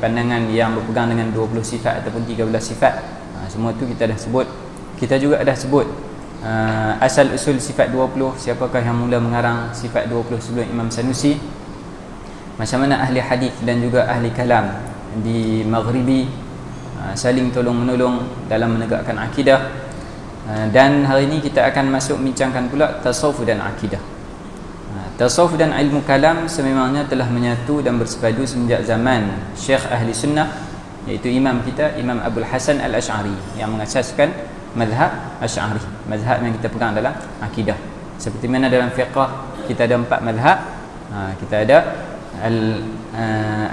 pandangan yang berpegang dengan 20 sifat ataupun 13 sifat. Semua tu kita dah sebut. Kita juga dah sebut asal usul sifat 20, siapakah yang mula mengarang sifat 20 sebelum Imam Sanusi, macam mana ahli hadis dan juga ahli kalam di Maghribi saling tolong menolong dalam menegakkan akidah. Dan hari ini kita akan masuk bincangkan pula tasawuf dan akidah. Tasawuf dan ilmu kalam sememangnya telah menyatu dan bersepadu semenjak zaman Syekh Ahli Sunnah, iaitu imam kita, Imam Abul Hasan Al-Asy'ari, yang mengasaskan mazhab Asy'ari, mazhab yang kita pegang dalam akidah. Seperti mana dalam fiqh kita ada 4 mazhab. Kita ada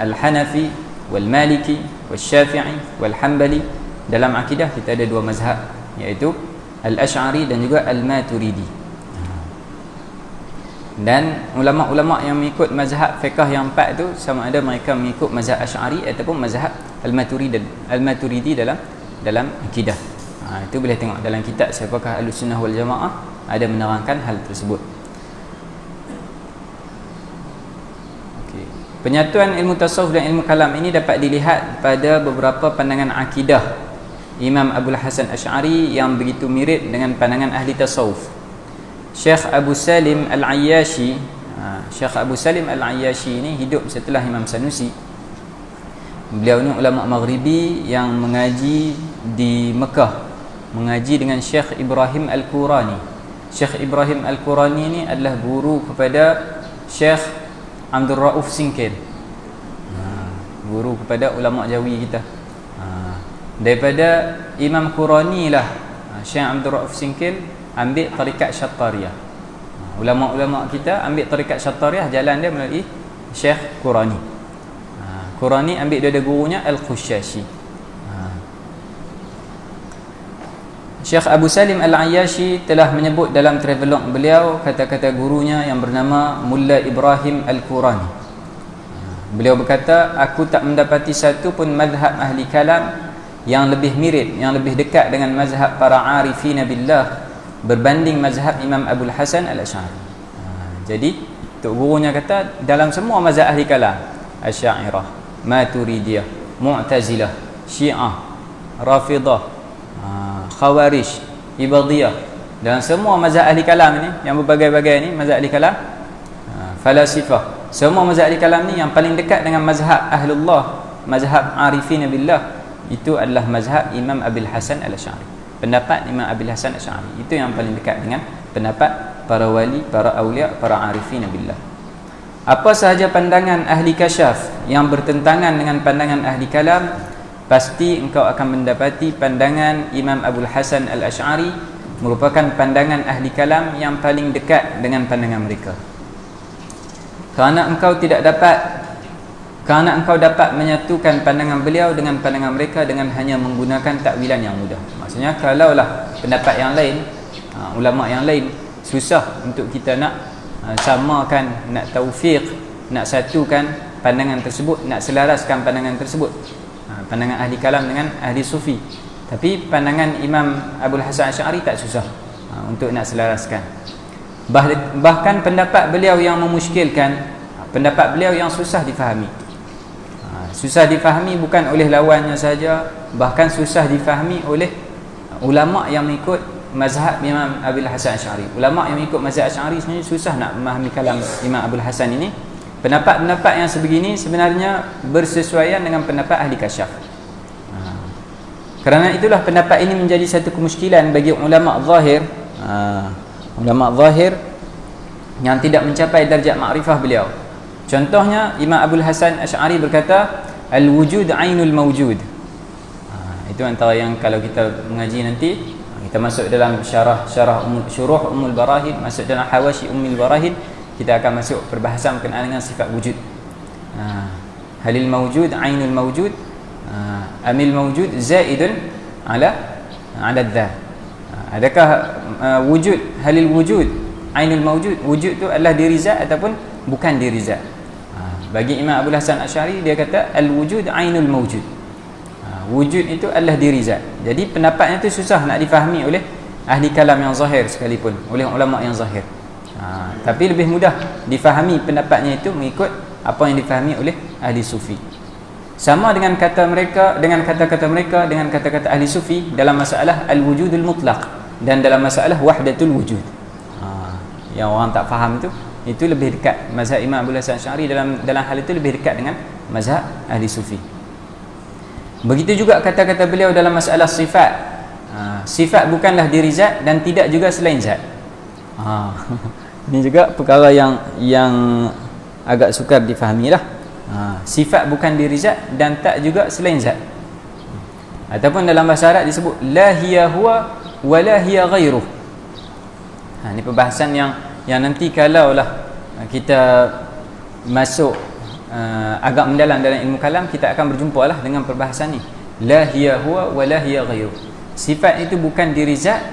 Al-Hanafi wal-Maliki wal-Syafi'i wal-Hanbali. Dalam akidah kita ada 2 mazhab, iaitu Al-Asy'ari dan juga Al-Maturidi. Dan ulama-ulama yang mengikut mazhab fiqh yang 4 tu, sama ada mereka mengikut mazhab Asy'ari ataupun mazhab Al-Maturidi dalam akidah. Itu boleh tengok dalam kitab Siapakah Ahlussunnah wal Jamaah, ada menerangkan hal tersebut. Okey. Penyatuan ilmu tasawuf dan ilmu kalam ini dapat dilihat pada beberapa pandangan akidah Imam Abul Hasan Asy'ari yang begitu mirip dengan pandangan ahli tasawuf. Syekh Abu Salim Al-Ayyashi, Syekh Abu Salim Al-Ayyashi ini hidup setelah Imam Sanusi. Beliau ni ulama Maghribi yang mengaji di Mekah, mengaji dengan Syekh Ibrahim Al-Qurani. Syekh Ibrahim Al-Qurani ini adalah guru kepada Syekh Abdul Rauf Singkil, guru kepada ulama Jawi kita. Daripada Imam Qurani lah Syekh Abdul Rauf Singkil ambil tarikat Syattariyah. Ulama-ulama kita ambil tarikat Syattariyah, jalan dia melalui Syekh Qurani. Qurani ambil daripada gurunya Al-Khushashi. Syekh Abu Salim Al-Ayyashi telah menyebut dalam travelog beliau kata-kata gurunya yang bernama Mulla Ibrahim Al-Qurani. Beliau berkata, aku tak mendapati satu pun mazhab ahli kalam yang lebih mirip, yang lebih dekat dengan mazhab para arifina billah berbanding mazhab Imam Abul Hasan Al-Asy'ari. Jadi tok gurunya kata dalam semua mazhab ahli kalam, Asy'ariyah, Maturidiyah, Mu'tazilah, Syiah, Rafidah, Khawarij, Ibadiyah, dalam semua mazhab ahli kalam ni, yang berbagai-bagai ni mazhab ahli kalam, falasifah, semua mazhab ahli kalam ni yang paling dekat dengan mazhab Ahlullah, mazhab Arifin billah, itu adalah mazhab Imam Abul Hasan Al-Asy'ari. Pendapat Imam Abul Hasan Al-Asy'ari itu yang paling dekat dengan pendapat para wali, para awliya, para arifin billah. Apa sahaja pandangan ahli kasyaf yang bertentangan dengan pandangan ahli kalam, pasti engkau akan mendapati pandangan Imam Abul Hasan Al-Asy'ari merupakan pandangan ahli kalam yang paling dekat dengan pandangan mereka. Kerana engkau dapat menyatukan pandangan beliau dengan pandangan mereka dengan hanya menggunakan takwilan yang mudah. Maksudnya kalaulah pendapat yang lain, ulama yang lain, susah untuk kita nak samakan, nak taufiq, nak satukan pandangan tersebut, nak selaraskan pandangan tersebut, pandangan ahli kalam dengan ahli sufi. Tapi pandangan Imam Abul Hasan Asy'ari tak susah untuk nak selaraskan. Bahkan pendapat beliau yang memuskilkan, pendapat beliau yang susah difahami. Susah difahami bukan oleh lawannya saja, bahkan susah difahami oleh ulama yang mengikut mazhab Imam Abul Hasan Asy'ari. Ulama yang mengikut mazhab Asy'ari sebenarnya susah nak memahami kalam Imam Abul Hasan ini. Pendapat-pendapat yang sebegini sebenarnya bersesuaian dengan pendapat ahli kasyaf. Kerana itulah pendapat ini menjadi satu kemusykilan bagi ulama zahir, ulama zahir yang tidak mencapai darjat makrifah beliau. Contohnya Imam Abul Hasan Asy'ari berkata, al-wujud ainul mawjud. Itu antara yang kalau kita mengaji nanti, kita masuk dalam syuruh Ummul Barahin, masuk dalam hawashi Ummul Barahin, kita akan masuk perbahasan berkenaan dengan sifat wujud. Halil mawjud ainul mawjud, amil mawjud zaidun ala dzat. Adakah wujud, halil wujud ainul mawjud, wujud tu adalah diri zat ataupun bukan diri zat? Bagi Imam Abul Hasan Asy'ari, dia kata al-wujud ainul mawjud. Wujud itu adalah diri zat. Jadi pendapatnya itu susah nak difahami oleh ahli kalam yang zahir sekalipun, oleh ulama yang zahir. Tapi lebih mudah difahami pendapatnya itu mengikut apa yang difahami oleh ahli sufi. Sama dengan kata mereka, dengan kata-kata mereka, dengan kata-kata ahli sufi dalam masalah al-wujudul mutlaq dan dalam masalah wahdatul wujud. Yang orang tak faham itu lebih dekat mazhab Imam Abu Hasan Asy'ari, dalam hal itu lebih dekat dengan mazhab ahli sufi. Begitu juga kata-kata beliau dalam masalah sifat. Sifat bukanlah diri zat dan tidak juga selain zat. Ini juga perkara yang agak sukar difahami lah. Sifat bukan diri zat dan tak juga selain zat. Ataupun dalam bahasa Arab disebut la hiya huwa wa la hiya ghairuh. Ini perbahasan yang nanti kalaulah kita masuk agak mendalam dalam ilmu kalam, kita akan berjumpa lah dengan perbahasan ni. La hiya huwa wa la hiya ghairuh. Sifat itu bukan diri zat,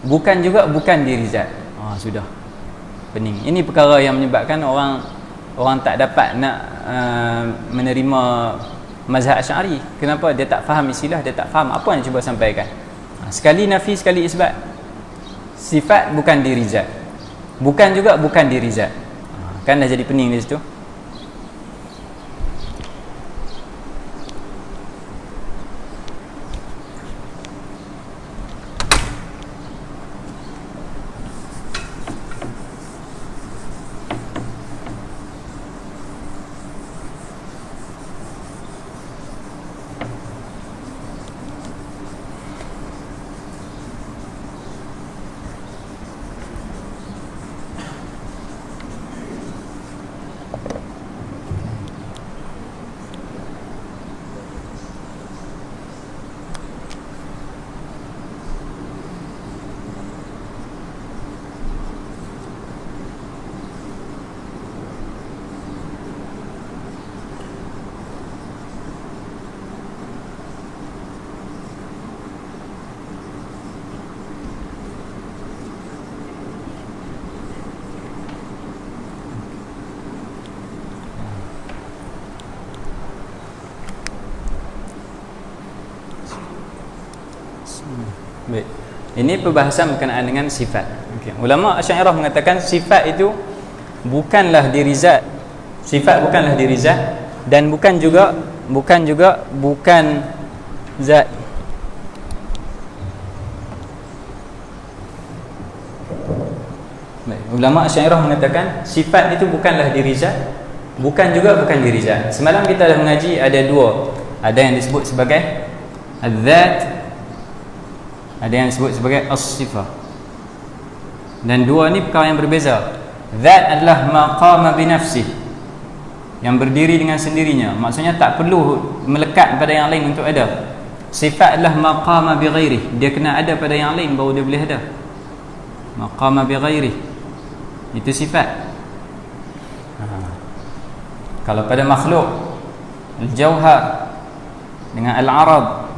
bukan juga bukan diri zat. Sudah pening. Ini perkara yang menyebabkan orang tak dapat nak menerima mazhab Asy'ari. Kenapa? Dia tak faham istilah, dia tak faham apa yang cuba sampaikan. Sekali nafi, sekali isbat. Sifat bukan diri zat, bukan juga bukan diri zat. Kan dah jadi pening di situ. Baik. Ini perbahasan berkenaan dengan sifat. Ulama Asy'ariyah mengatakan sifat itu bukanlah diri zat. Sifat bukanlah diri zat dan bukan juga bukan zat. Baik. Ulama Asy'ariyah mengatakan sifat itu bukanlah diri zat, bukan juga bukan diri zat. Semalam kita dah mengaji ada dua. Ada yang disebut sebagai az-zat, ada yang disebut sebagai as-sifah. Dan dua ni perkara yang berbeza. Zat adalah maqama bi nafsih, yang berdiri dengan sendirinya, maksudnya tak perlu melekat pada yang lain untuk ada. Sifat adalah maqama bi ghairih, dia kena ada pada yang lain baru dia boleh ada. Maqama bi ghairih, itu sifat. Kalau pada makhluk, al-jauhar dengan al-arad,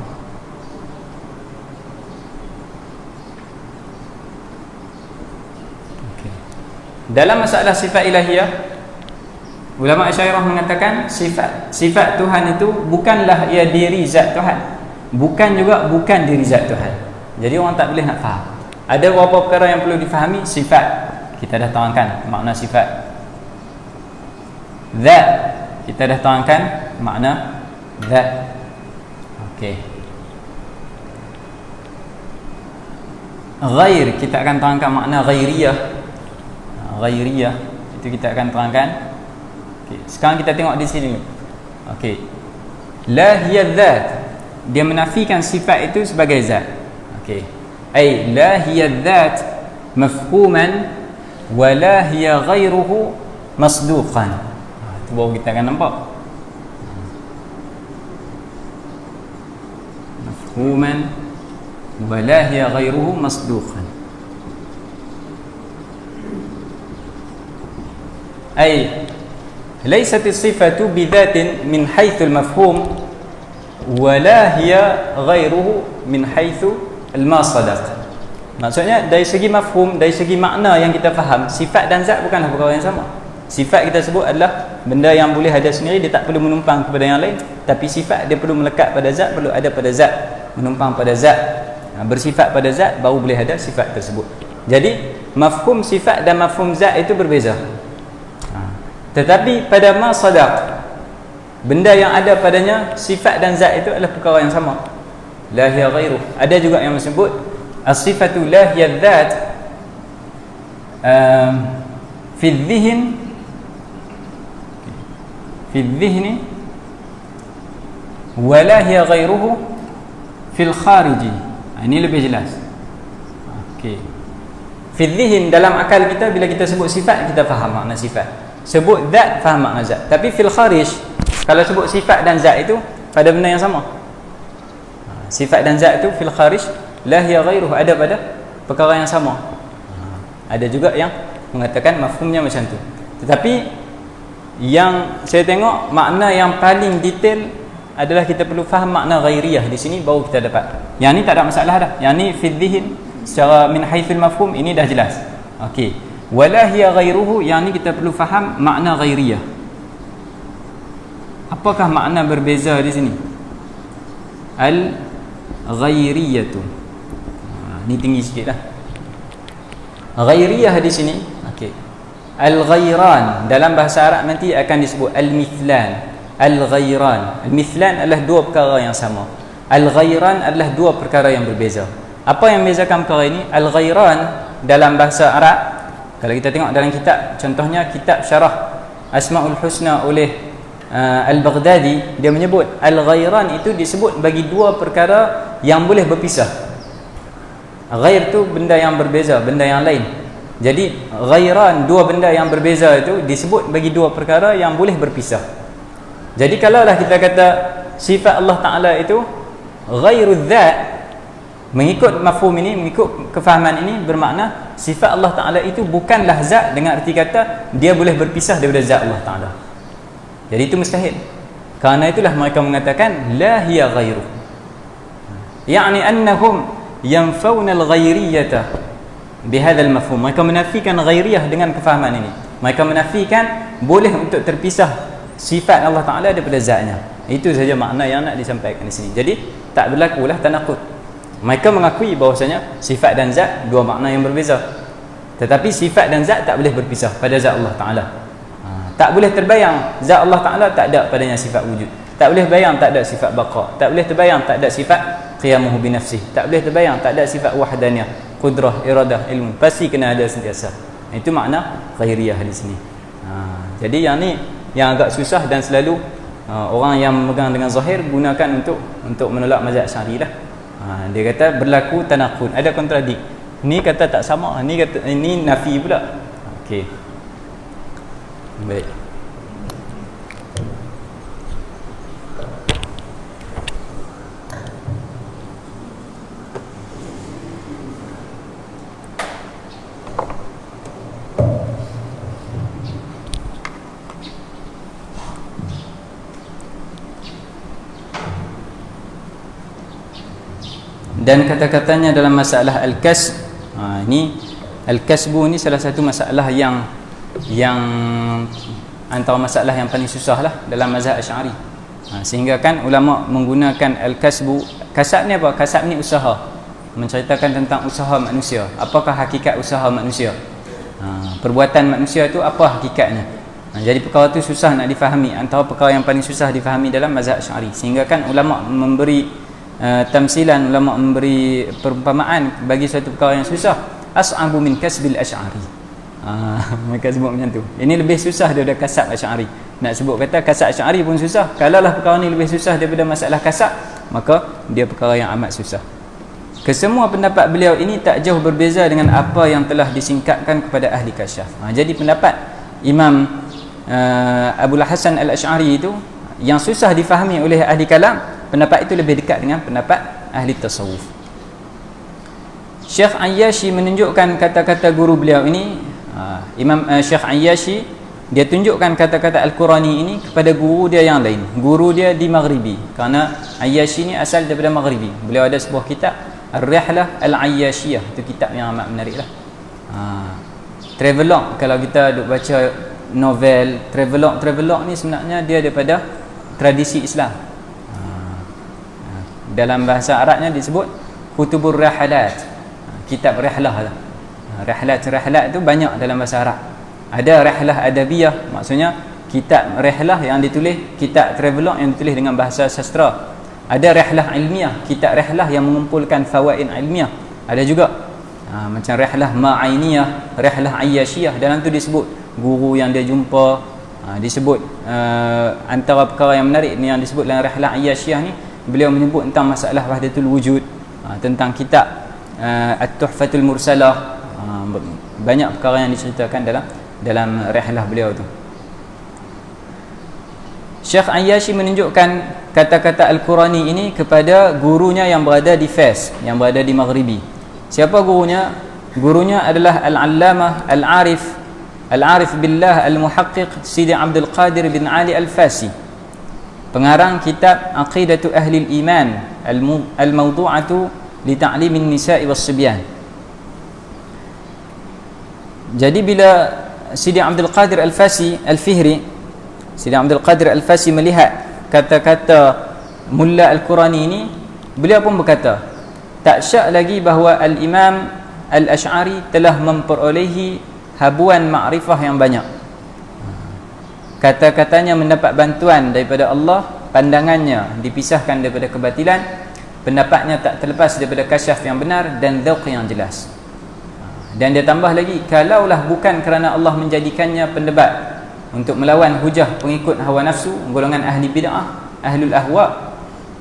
dalam masalah sifat ilahiyah, ulama Asy'ariyah mengatakan sifat Tuhan itu bukanlah ia diri zat Tuhan, bukan juga bukan diri zat Tuhan. Jadi orang tak boleh nak faham. Ada beberapa perkara yang perlu difahami. Sifat kita dah terangkan makna sifat. Zat kita dah terangkan makna zat. Okey. Ghair kita akan terangkan makna ghairiyah. Ghairiyah itu kita akan terangkan. Okey, sekarang kita tengok di sini. Okey. La hiya dzat, dia menafikan sifat itu sebagai zat. Okey. Ai la hiya dzat mafhuman wa la hiya ghairuhu masduqan. Itu baru kita akan nampak. Mafhuman wa la hiya ghairuhu masduqan. أي ليست الصفة بذات من حيث المفهوم ولا هي غيره من حيث المصدق. Maksudnya dari segi mafhum, dari segi makna yang kita faham, sifat dan zat bukanlah perkara yang sama. Sifat kita sebut adalah benda yang boleh ada sendiri, dia tak perlu menumpang kepada yang lain. Tapi sifat dia perlu melekat pada zat, perlu ada pada zat, menumpang pada zat, bersifat pada zat, baru boleh ada sifat tersebut. Jadi mafhum sifat dan mafhum zat itu berbeza. Tetapi pada ma sadaq, benda yang ada padanya sifat dan zat itu adalah perkara yang sama. La hiya ghairuh. Ada juga yang menyebut as-sifatu la hiya dzat fi dhihn wa la hiya ghairuhu fil khariji. Ini lebih jelas. Okey. Fi dhihn, dalam akal kita, bila kita sebut sifat kita faham makna sifat. Sebut zat faham makna zat. Tapi fil kharij, kalau sebut sifat dan zat itu pada benda yang sama. Sifat dan zat itu fil kharij la hiya ghairuhu, ada pada perkara yang sama. Ada juga yang mengatakan mafhumnya macam tu. Tetapi yang saya tengok makna yang paling detail adalah kita perlu faham makna ghairiyah di sini, baru kita dapat. Yang ni tak ada masalah dah. Yang ni fi dhihn secara min haitsul mafhum ini dah jelas. Okey. Wala hiya ghairuhu, yang ni kita perlu faham makna ghairiyah. Apakah makna berbeza di sini? Al ghairiyatu. Ni tinggi sikitlah. Ghairiyah di sini, okey. Al ghairan dalam bahasa Arab nanti akan disebut al mithlan. Al-ghairan. Al-mithlan adalah dua perkara yang sama. Al-ghairan adalah dua perkara yang berbeza. Apa yang membezakan perkara ini? Al-ghairan dalam bahasa Arab, kalau kita tengok dalam kitab, contohnya kitab Syarah Asmaul Husna oleh Al-Baghdadi, dia menyebut al-ghairan itu disebut bagi dua perkara yang boleh berpisah. Ghair tu benda yang berbeza, benda yang lain. Jadi ghairan, dua benda yang berbeza itu disebut bagi dua perkara yang boleh berpisah. Jadi kalaulah kita kata sifat Allah Ta'ala itu ghairul dzat, mengikut mafhum ini, mengikut kefahaman ini, bermakna sifat Allah Ta'ala itu bukanlah zat dengan arti kata dia boleh berpisah daripada zat Allah Ta'ala. Jadi itu mustahil. Kerana itulah mereka mengatakan la hiya ghairuh, yakni annahum yanfawna al-ghairiyata bihadzal mafhum. Mereka menafikan ghairiyah dengan kefahaman ini. Mereka menafikan boleh untuk terpisah sifat Allah Ta'ala daripada zatnya. Itu saja makna yang nak disampaikan di sini. Jadi tak berlakulah tanaqud. Mereka mengakui bahawasanya sifat dan zat dua makna yang berbeza, tetapi sifat dan zat tak boleh berpisah pada zat Allah Ta'ala. Tak boleh terbayang zat Allah Ta'ala tak ada padanya sifat wujud. Tak boleh bayang tak ada sifat baqa. Tak boleh terbayang tak ada sifat qiyamuhu binafsih. Tak boleh terbayang tak ada sifat wahdaniyah, qudrah, iradah, ilmu. Pasti kena ada sentiasa. Itu makna ghairiyah di sini. Jadi yang ni yang agak susah dan selalu orang yang memegang dengan zahir gunakan untuk menolak mazhab Asy'ari lah. Dia kata berlaku tanaqud, ada kontradik. Ni kata tak sama, ni kata ini nafi pula. Okey. Baik. Dan kata-katanya dalam masalah al-kasb, ini al-kasbu ni salah satu masalah yang antara masalah yang paling susah lah dalam mazhab Asy'ari. Sehingga kan ulama menggunakan al-kasbu. Kasab ni apa? Kasab ni usaha, menceritakan tentang usaha manusia. Apakah hakikat usaha manusia? Perbuatan manusia tu apa hakikatnya? Jadi perkara tu susah nak difahami, antara perkara yang paling susah difahami dalam mazhab Asy'ari. Sehingga kan ulama memberi tamsilan, ulama memberi perumpamaan bagi satu perkara yang susah, as'abu min kasbil Asy'ari. Mereka sebut macam tu. Ini lebih susah daripada kasab Asy'ari. Nak sebut kata kasab Asy'ari pun susah, kalaulah perkara ni lebih susah daripada masalah kasab, maka dia perkara yang amat susah. Kesemua pendapat beliau ini tak jauh berbeza dengan apa yang telah disingkapkan kepada ahli kasyaf. Jadi pendapat Imam Abul Hasan Al-Asy'ari itu yang susah difahami oleh ahli kalam, pendapat itu lebih dekat dengan pendapat ahli tasawuf. Syekh Ayyashi menunjukkan kata-kata guru beliau ini, Imam Syekh Ayyashi, dia tunjukkan kata-kata Al-Qurani ini kepada guru dia yang lain. Guru dia di Maghribi, kerana Ayyashi ni asal daripada Maghribi. Beliau ada sebuah kitab Ar-Rihlah Al-Ayyashiyah, itu kitab yang amat menarik lah. Travelog, kalau kita duk baca novel travelog ni sebenarnya dia daripada tradisi Islam. Dalam bahasa Arabnya disebut Kutubur Rihalat, kitab rihlah lah. Rihlat tu banyak dalam bahasa Arab. Ada rihlah adabiyah, maksudnya kitab rihlah yang ditulis, kitab travelog yang ditulis dengan bahasa sastra. Ada rihlah ilmiah, kitab rihlah yang mengumpulkan fawaid ilmiah. Ada juga macam rihlah ma'ainiyah, rihlah ayyashiyah. Dalam tu disebut guru yang dia jumpa, disebut antara perkara yang menarik ni yang disebut dalam rihlah ayyashiyah ni, beliau menyebut tentang masalah wahdatul wujud, tentang kitab At-Tuhfatul Mursalah. Banyak perkara yang diceritakan dalam rihlah beliau tu. Syekh Ayyashi menunjukkan kata-kata Al-Qurani ini kepada gurunya yang berada di Fes, yang berada di Maghribi. Siapa gurunya? Gurunya adalah Al-Allamah Al-Arif Billah Al-Muhaqqiq Sidi Abdul Qadir bin Ali Al-Fasi, pengarang kitab Aqidatu Ahli Al-Iman Al-Mawdu'atu li Ta'limin Nisa'i was-Sibyan. Jadi bila Sidi Abdul Qadir Al-Fasi Al-Fihri, Sidi Abdul Qadir Al-Fasi melihat kata-kata Mulla Al-Qurani ini, beliau pun berkata, tak syak lagi bahawa Al-Imam Al-Ash'ari telah memperolehi habuan ma'rifah yang banyak. Kata-katanya mendapat bantuan daripada Allah, pandangannya dipisahkan daripada kebatilan, pendapatnya tak terlepas daripada kasyaf yang benar dan dzauq yang jelas. Dan dia tambah lagi, kalaulah bukan kerana Allah menjadikannya pendebat untuk melawan hujah pengikut hawa nafsu, golongan ahli bid'ah, ahlul ahwa,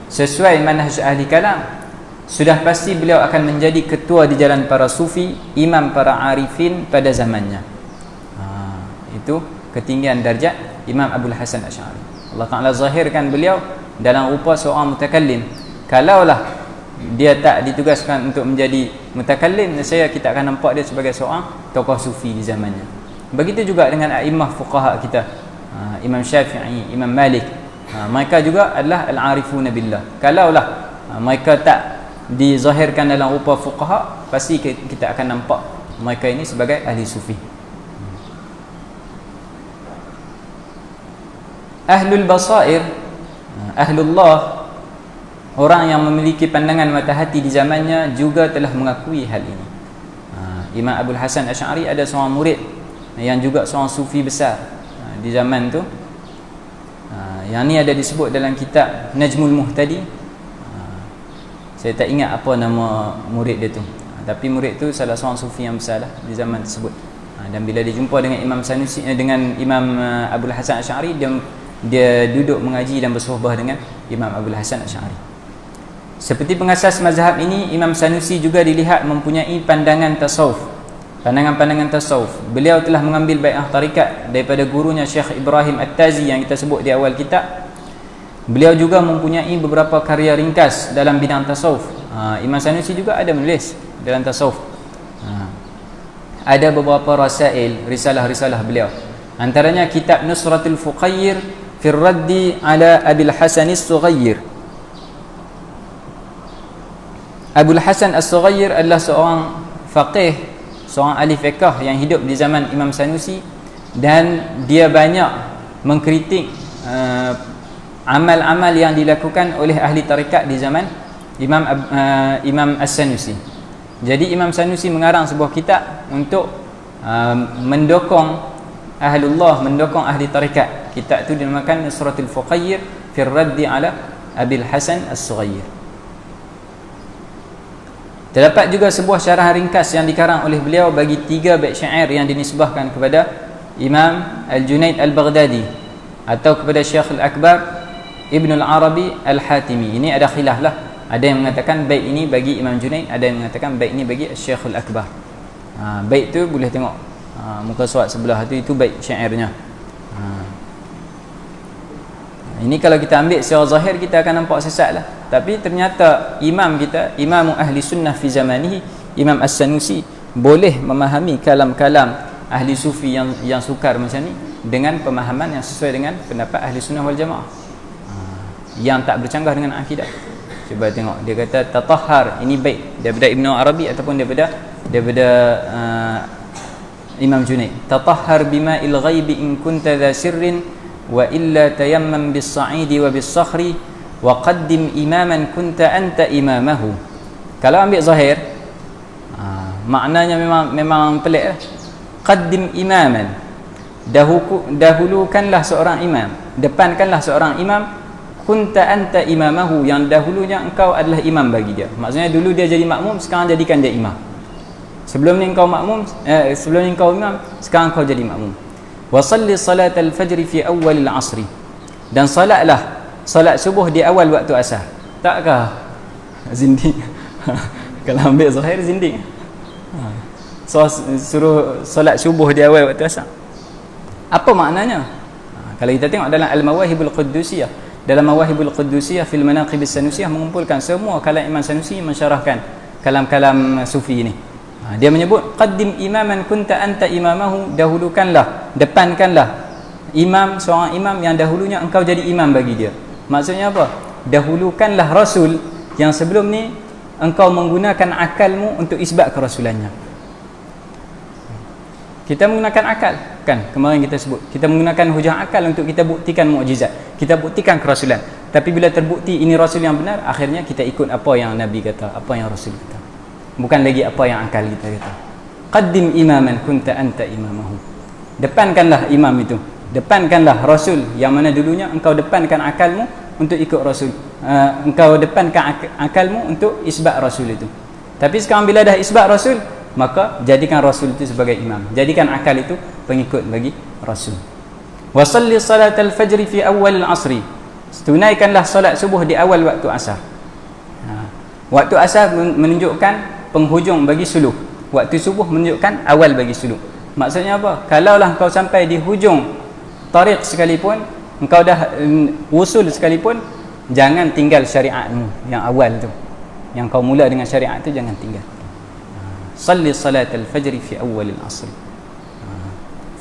sesuai manhaj ahli kalam, sudah pasti beliau akan menjadi ketua di jalan para sufi, imam para arifin pada zamannya. Itu ketinggian darjat Imam Abul Hasan Asy'ari. Allah Ta'ala zahirkan beliau dalam rupa seorang mutakallim. Kalaulah dia tak ditugaskan untuk menjadi mutakallim, kita akan nampak dia sebagai seorang tokoh sufi di zamannya. Begitu juga dengan a'immah fuqaha kita, Imam Syafi'i, Imam Malik, mereka juga adalah al-arifuna billah. Kalaulah mereka tak dizahirkan dalam rupa fuqaha, pasti kita akan nampak mereka ini sebagai ahli sufi. Ahlul basair, ahlullah, orang yang memiliki pandangan mata hati di zamannya juga telah mengakui hal ini. Imam Abul Hasan Asy'ari ada seorang murid yang juga seorang sufi besar di zaman tu. Yang ni ada disebut dalam kitab Najmul Muhtadi. Saya tak ingat apa nama murid dia tu, tapi murid tu salah seorang sufi yang besar lah di zaman tersebut. Dan bila dia jumpa dengan Imam Sanusi, dengan Imam Abul Hasan Asy'ari, dia duduk mengaji dan bersohbah dengan Imam Abul Hasan Asy'ari. Seperti pengasas mazhab ini, Imam Sanusi juga dilihat mempunyai pandangan tasawuf, pandangan-pandangan tasawuf. Beliau telah mengambil bai'ah tarikat daripada gurunya Syekh Ibrahim At-Tazi yang kita sebut di awal kitab. Beliau juga mempunyai beberapa karya ringkas dalam bidang tasawuf. Imam Sanusi juga ada menulis dalam tasawuf. Ada beberapa rasail, risalah-risalah beliau. Antaranya kitab Nusratul Fuqayyir fi Raddi ala Abil Hasan As-Sughayyir. Abul Hasan As-Sughayyir adalah seorang faqih, seorang ahli fiqh yang hidup di zaman Imam Sanusi, dan dia banyak mengkritik amal-amal yang dilakukan oleh ahli tarikat di zaman Imam As-Sanusi. Jadi Imam Sanusi mengarang sebuah kitab untuk mendokong ahlullah, mendokong ahli tarikat. Kitab itu dinamakan Nusratul Fuqayyir fi Raddi ala Abil Hasan As-Sughayyir. Terdapat juga sebuah syarah ringkas yang dikarang oleh beliau bagi 3 bait syair yang dinisbahkan kepada Imam Al-Junaid Al-Baghdadi atau kepada Syekh Al-Akbar Ibn Al-Arabi Al-Hatimi. Ini ada khilaf lah. Ada yang mengatakan bait ini bagi Imam Junaid, ada yang mengatakan bait ini bagi Syekh Al-Akbar. Bait tu boleh tengok muka surat sebelah tu, itu bait syairnya. Ini kalau kita ambil secara zahir, kita akan nampak sesat lah. Tapi ternyata imam kita, Imam Ahli Sunnah fi zamanihi, Imam As-Sanusi, boleh memahami kalam-kalam ahli sufi yang sukar macam ni dengan pemahaman yang sesuai dengan pendapat Ahli Sunnah wal Jamaah, yang tak bercanggah dengan akidah. Cuba tengok, dia kata tatahhar, ini bait daripada Ibn Arabi ataupun daripada Imam Junaid. Tatahhar bima'il ghaibi in kunta dha sirrin wa illa tayammam bis-sa'idi wa bis-sakhri wa qaddim imaman kunta anta imamahu. Kalau ambil zahir, maknanya memang pelik lah. Qaddim imaman, dahulukanlah seorang imam, depankanlah seorang imam, kunta anta imamahu, yang dahulunya engkau adalah imam bagi dia. Maksudnya dulu dia jadi makmum, sekarang jadikan dia imam. Sebelum ni engkau makmum, sebelum ni engkau imam, sekarang engkau jadi makmum. Wa salli salatal fajr fi awwal al-'asr, dan salatlah salat subuh di awal waktu asar. Takkah zindik? Kalau ambil zahir zindik. So, suruh salat subuh di awal waktu asar. Apa maknanya? Kalau kita tengok dalam Al-Mawahibul Quddusiyah, dalam Mawahibul Quddusiyah fil Manaqibis Sanusiyah, mengumpulkan semua kalam Imam Sanusi, mensyarahkan kalam-kalam sufi ini. Dia menyebut qaddim imaman kunta anta imamahu, dahulukanlah, depankanlah imam, seorang imam yang dahulunya engkau jadi imam bagi dia. Maksudnya apa? Dahulukanlah Rasul yang sebelum ni engkau menggunakan akalmu untuk isbat kerasulannya. Kita menggunakan akal, kan? Kemarin kita sebut, kita menggunakan hujah akal untuk kita buktikan mukjizat, kita buktikan kerasulan. Tapi bila terbukti ini Rasul yang benar, akhirnya kita ikut apa yang Nabi kata, apa yang Rasul kata, bukan lagi apa yang akal kita kata. Qaddim imaman kunta anta imamahu, depankanlah imam itu, depankanlah Rasul yang mana dulunya engkau depankan akalmu untuk ikut Rasul, engkau depankan akalmu untuk isbat Rasul itu. Tapi sekarang bila dah isbat Rasul, maka jadikan Rasul itu sebagai imam, jadikan akal itu pengikut bagi Rasul. Wa salli salatal fajr fi awal al-'asr, tunaikanlah salat subuh di awal waktu asar. Waktu asar menunjukkan penghujung bagi suluh, waktu subuh menunjukkan awal bagi suluh. Maksudnya apa? Kalaulah kau sampai di hujung tariq sekalipun, engkau dah usul sekalipun, jangan tinggal syariatmu yang awal tu, yang kau mula dengan syariat tu, jangan tinggal. Salli salatal fajr fi awal al-'asr.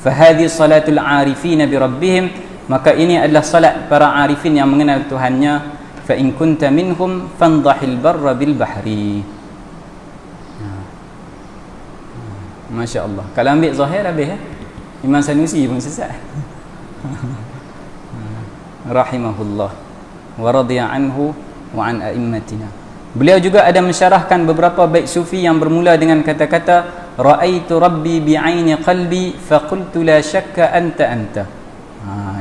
Fahadhi salatul 'arifin bi rabbihim, maka ini adalah salat para arifin yang mengenal Tuhannya. Fa in kunta minhum fandhahil barra bil bahri. Masya-Allah. Kalau ambil zahir habis ya. Imam Sanusi pun sesat. Rahimahullah wa radiya anhu wa an a'immatina. Beliau juga ada mensyarahkan beberapa bait sufi yang bermula dengan kata-kata ra'aitu rabbi bi'aini qalbi faqultu la syakka anta.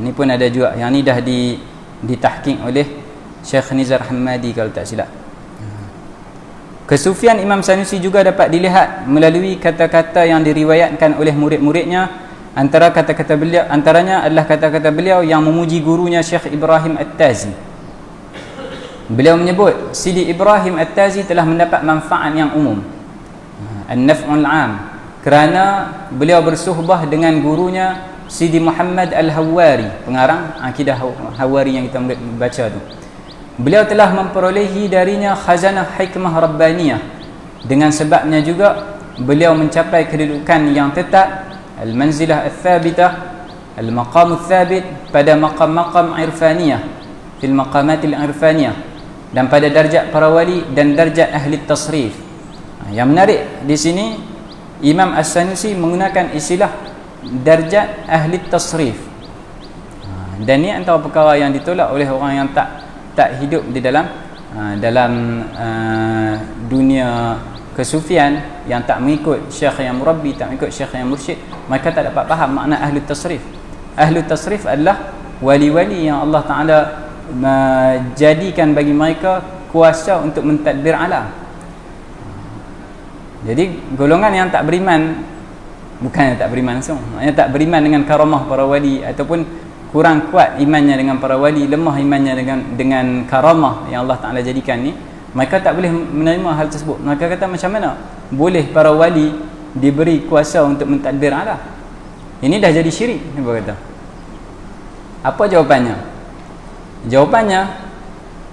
Ini pun ada juga, yang ni dah ditahqiq oleh Syekh Nizar Hamadi kalau tak silap. Kesufian Imam Sanusi juga dapat dilihat melalui kata-kata yang diriwayatkan oleh murid-muridnya. Antaranya adalah kata-kata beliau yang memuji gurunya Syekh Ibrahim At-Tazi. Beliau menyebut Sidi Ibrahim At-Tazi telah mendapat manfaat yang umum, an-naf'ul 'am, kerana beliau bersuhbah dengan gurunya Sidi Muhammad Al-Hawari, pengarang akidah Hawari yang kita baca tu. Beliau telah memperolehi darinya khazanah hikmah rabbaniyah. Dengan sebabnya juga beliau mencapai kedudukan yang tetap, al-manzilah al-thabitah, al-maqam al-thabit, pada maqam-maqam irfaniyah, fil maqamatil irfaniyah, dan pada darjat para wali dan darjat ahli tasrif. Yang menarik di sini, Imam As-Sanusi menggunakan istilah darjat ahli tasrif, dan ini antara perkara yang ditolak oleh orang yang tak hidup di dalam dunia kesufian, yang tak mengikut syekh yang murabbi, tak mengikut syekh yang mursyid. Mereka tak dapat faham makna ahli tasrif. Ahli tasrif adalah wali-wali yang Allah Ta'ala jadikan bagi mereka kuasa untuk mentadbir alam. Jadi golongan yang tak beriman, bukannya tak beriman langsung, maknanya tak beriman dengan karamah para wali, ataupun kurang kuat imannya dengan para wali, lemah imannya dengan karamah yang Allah Ta'ala jadikan ni, mereka tak boleh menerima hal tersebut. Mereka kata, macam mana boleh para wali diberi kuasa untuk mentadbir alam? Ini dah jadi syirik. Dia kata. Apa jawapannya? Jawapannya,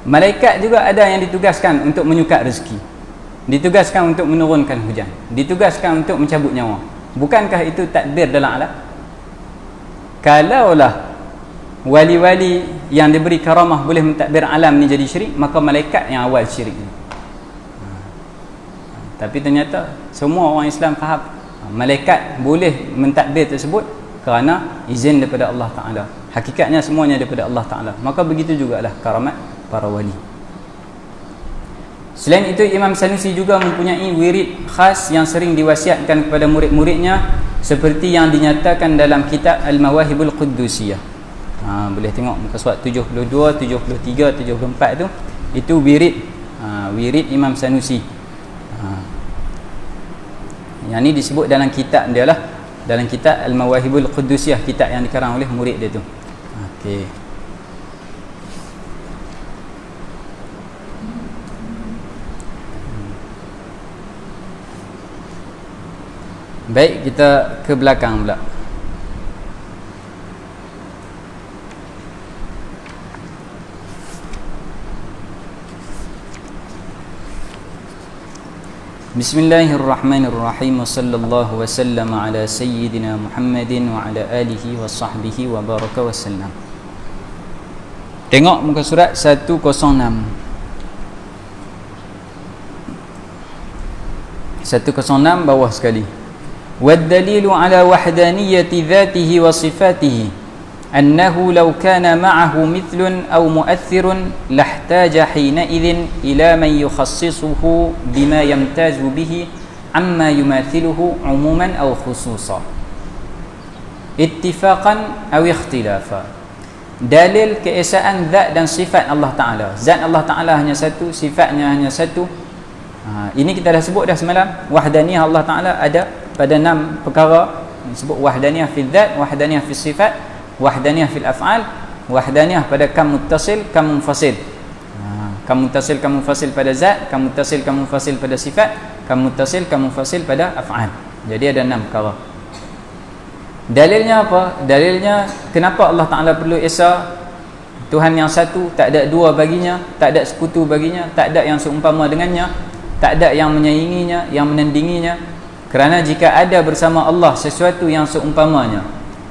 malaikat juga ada yang ditugaskan untuk menyukat rezeki, ditugaskan untuk menurunkan hujan, ditugaskan untuk mencabut nyawa. Bukankah itu tadbir dalam alam? Kalaulah wali-wali yang diberi karamah boleh mentadbir alam ni jadi syirik, maka malaikat yang awal syirik ni. Tapi ternyata semua orang Islam faham malaikat boleh mentadbir tersebut kerana izin daripada Allah Ta'ala. Hakikatnya semuanya daripada Allah Ta'ala. Maka begitu jugalah karamat para wali. Selain itu, Imam Sanusi juga mempunyai wirid khas yang sering diwasiatkan kepada murid-muridnya, seperti yang dinyatakan dalam kitab Al-Mawahibul Quddusiyah. Boleh tengok muka surat 72, 73, 74 tu, itu wirid wirid Imam Sanusi. Yang ni disebut dalam kitab dia lah, dalam kitab Al-Mawahibul Quddusiyah, kitab yang dikarang oleh murid dia tu. Okey. Baik, kita ke belakang pula. Bismillahirrahmanirrahim. Wassallallahu wasallam ala sayyidina Muhammadin wa ala alihi wa sahbihi wa baraka wasallam. Tengok muka surat 106. 106 bawah sekali. والدليل على وحدانية ذاته وصفاته أنه لو كان معه مثل أو مؤثر لاحتاج حينئذ إلى من يخصصه بما يمتاز به عما يماثله عموما أو خصوصا اتفاقا أو اختلافا. Dalil keesaan zat dan sifat Allah Ta'ala. Zat Allah Ta'ala hanya satu, sifatnya hanya satu. Ini kita dah sebut dah semalam. Wahdaniyah Allah Ta'ala ada pada 6 perkara. Disebut wahdaniyah fil zat, wahdaniyah fil sifat, wahdaniyah fil af'al, wahdaniyah pada kam muttasil, kam munfasil. Kam muttasil, kam munfasil pada zat, kam muttasil, kam munfasil pada sifat, kam muttasil, kam munfasil pada af'al. Jadi ada 6 perkara. Dalilnya apa? Dalilnya kenapa Allah Ta'ala perlu esa Tuhan yang satu, tak ada dua baginya, tak ada sekutu baginya, tak ada yang seumpama dengannya, tak ada yang menyainginya, yang menandinginya. Kerana jika ada bersama Allah sesuatu yang seumpamanya,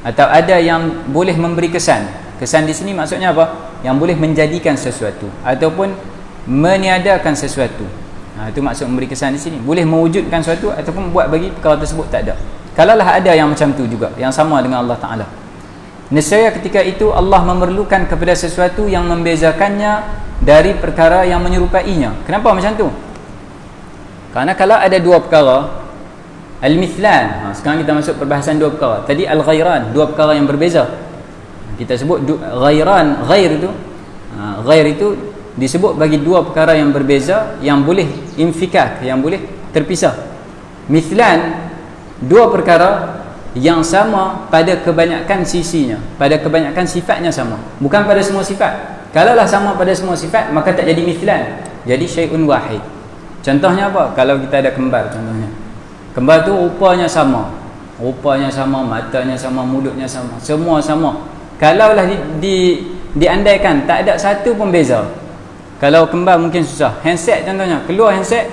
atau ada yang boleh memberi kesan, kesan di sini maksudnya apa? Yang boleh menjadikan sesuatu ataupun meniadakan sesuatu. Itu maksud memberi kesan di sini. Boleh mewujudkan sesuatu ataupun buat bagi perkara tersebut tak ada. Kalaulah ada yang macam tu juga, yang sama dengan Allah Ta'ala, nescaya ketika itu Allah memerlukan kepada sesuatu yang membezakannya dari perkara yang menyerupainya. Kenapa macam tu? Kerana kalau ada dua perkara, al-mithlan, sekarang kita masuk perbahasan dua perkara. Tadi al-ghairan, dua perkara yang berbeza. Kita sebut ghairan, ghair itu ghair itu disebut bagi dua perkara yang berbeza, yang boleh infikak, yang boleh terpisah. Mithlan, dua perkara yang sama pada kebanyakan sisinya, pada kebanyakan sifatnya sama, bukan pada semua sifat. Kalaulah sama pada semua sifat, maka tak jadi mithlan, jadi syai'un wahid. Contohnya apa? Kalau kita ada kembar contohnya, kembar tu rupanya sama, matanya sama, mulutnya sama, semua sama. Kalaulah diandaikan tak ada satu pun beza. Kalau kembar mungkin susah. Handset contohnya, keluar handset,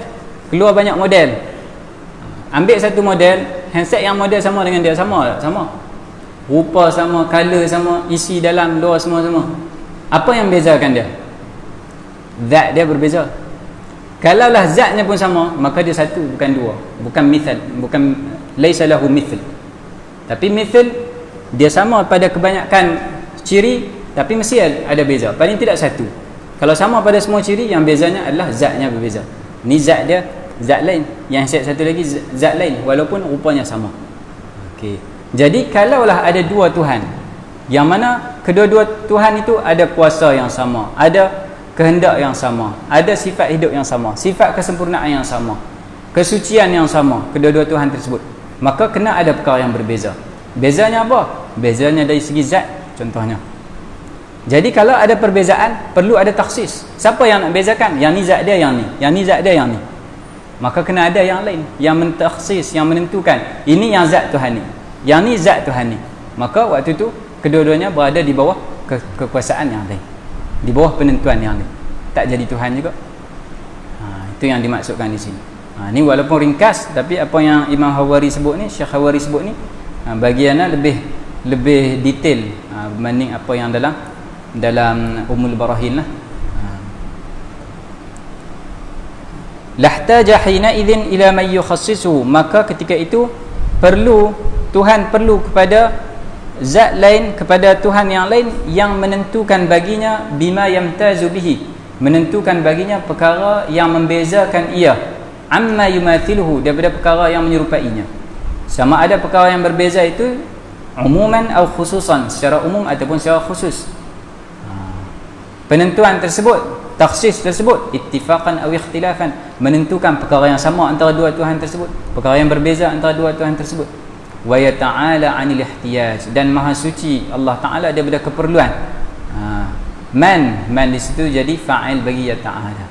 keluar banyak model. Ambil satu model, handset yang model sama dengan dia, sama tak? Sama. Rupa sama, color sama, isi dalam, luar semua sama. Apa yang bezakan dia? Zat dia berbeza. Kalaulah zatnya pun sama, maka dia satu, bukan dua. Bukan mithal, bukan laisa lahu mithl. Tapi mithl dia sama pada kebanyakan ciri, tapi mesti ada beza. Paling tidak satu. Kalau sama pada semua ciri, yang bezanya adalah zatnya berbeza. Ni zat dia, zat lain. Yang satu lagi zat lain, walaupun rupanya sama. Okey. Jadi kalaulah ada dua Tuhan, yang mana kedua-dua Tuhan itu ada kuasa yang sama, ada kehendak yang sama, ada sifat hidup yang sama, sifat kesempurnaan yang sama, kesucian yang sama, kedua-dua Tuhan tersebut, maka kena ada perkara yang berbeza. Bezanya apa? Bezanya dari segi zat contohnya. Jadi kalau ada perbezaan, perlu ada takhsis. Siapa yang nak bezakan? Yang ni zat dia, yang ni, yang ni zat dia, yang ni. Maka kena ada yang lain yang mentakhsis, yang menentukan ini yang zat Tuhan ni, yang ni zat Tuhan ni. Maka waktu tu kedua-duanya berada di bawah kekuasaan yang lain, di bawah penentuan yang lain. Tak jadi Tuhan juga. Itu yang dimaksudkan di sini. Ni walaupun ringkas, tapi apa yang Imam Hawari sebut ni, Syekh Hawari sebut ni, bagiannya lebih detail berbanding apa yang dalam Ummul Barahin lah. Lahtaja hina idzin ila may yukhassisu, maka ketika itu Tuhan perlu kepada zat lain, kepada Tuhan yang lain yang menentukan baginya bima yamtazu bihi, menentukan baginya perkara yang membezakan ia, amma yumathiluhu, daripada perkara yang menyerupainya. Sama ada perkara yang berbeza itu umuman atau khususan, secara umum ataupun secara khusus. Penentuan tersebut, takhsis tersebut, ittifaqan atau ikhtilafan, menentukan perkara yang sama antara dua Tuhan tersebut, perkara yang berbeza antara dua Tuhan tersebut. Wa ya ta'ala 'anil ihtiyaj, dan maha suci Allah Taala daripada keperluan. Man di situ jadi fa'il bagi ya ta'ala.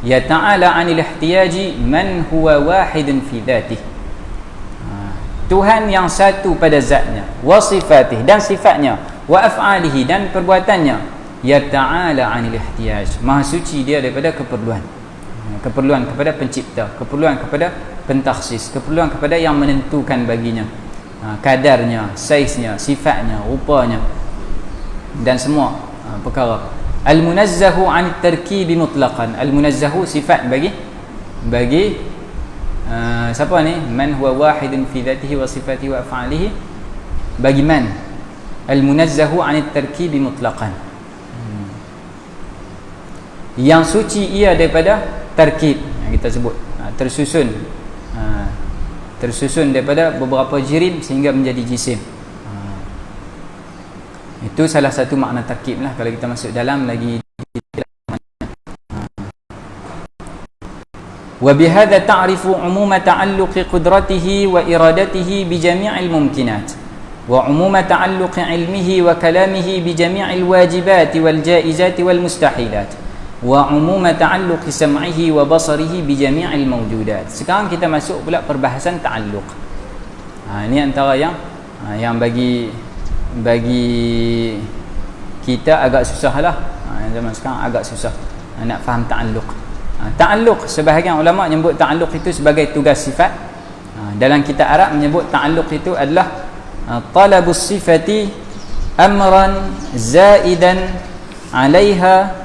Ya ta'ala 'anil ihtiyaji man huwa wahidun fi dzatihi. Tuhan yang satu pada zatnya, wa sifatih, dan sifatnya, wa af'alihi, dan perbuatannya. Ya ta'ala 'anil ihtiyaj, maha suci dia daripada keperluan. Keperluan kepada pencipta, keperluan kepada pentakhsis, keperluan kepada yang menentukan baginya, kadarnya, saiznya, sifatnya, rupanya, dan semua perkara. Al-munazzahu 'anit tarkibi mutlaqan. Al-munazzahu sifat bagi siapa ni? Man huwa wahidun fi dhatihi wa sifatihi wa af'alihi. Bagi man? Al-munazzahu 'anit tarkibi mutlaqan. Yang suci ia daripada tarkib yang kita sebut, tersusun daripada beberapa jirim sehingga menjadi jisim. Itu salah satu makna tarkib lah. Kalau kita masuk dalam lagi, wa bihadza ta'rifu 'umuma ta'alluqi qudratihi wa iradatihi bi jami'il mumkinat wa 'umuma ta'alluqi 'ilmihi wa kalamihi bi jami'il wajibati wal jaizati wal mustahilat wa 'umuma ta'alluqi sam'ihi wa basarihi bi jami'il mawjudat. Sekarang kita masuk pula perbahasan ta'alluq. Ini antara yang bagi kita agak susah lah. Zaman sekarang agak susah nak faham ta'alluq. Ta'alluq, sebahagian ulama menyebut ta'alluq itu sebagai tugas sifat. Dalam kitab Arab menyebut ta'alluq itu adalah talabus sifati amran zaidan 'alaiha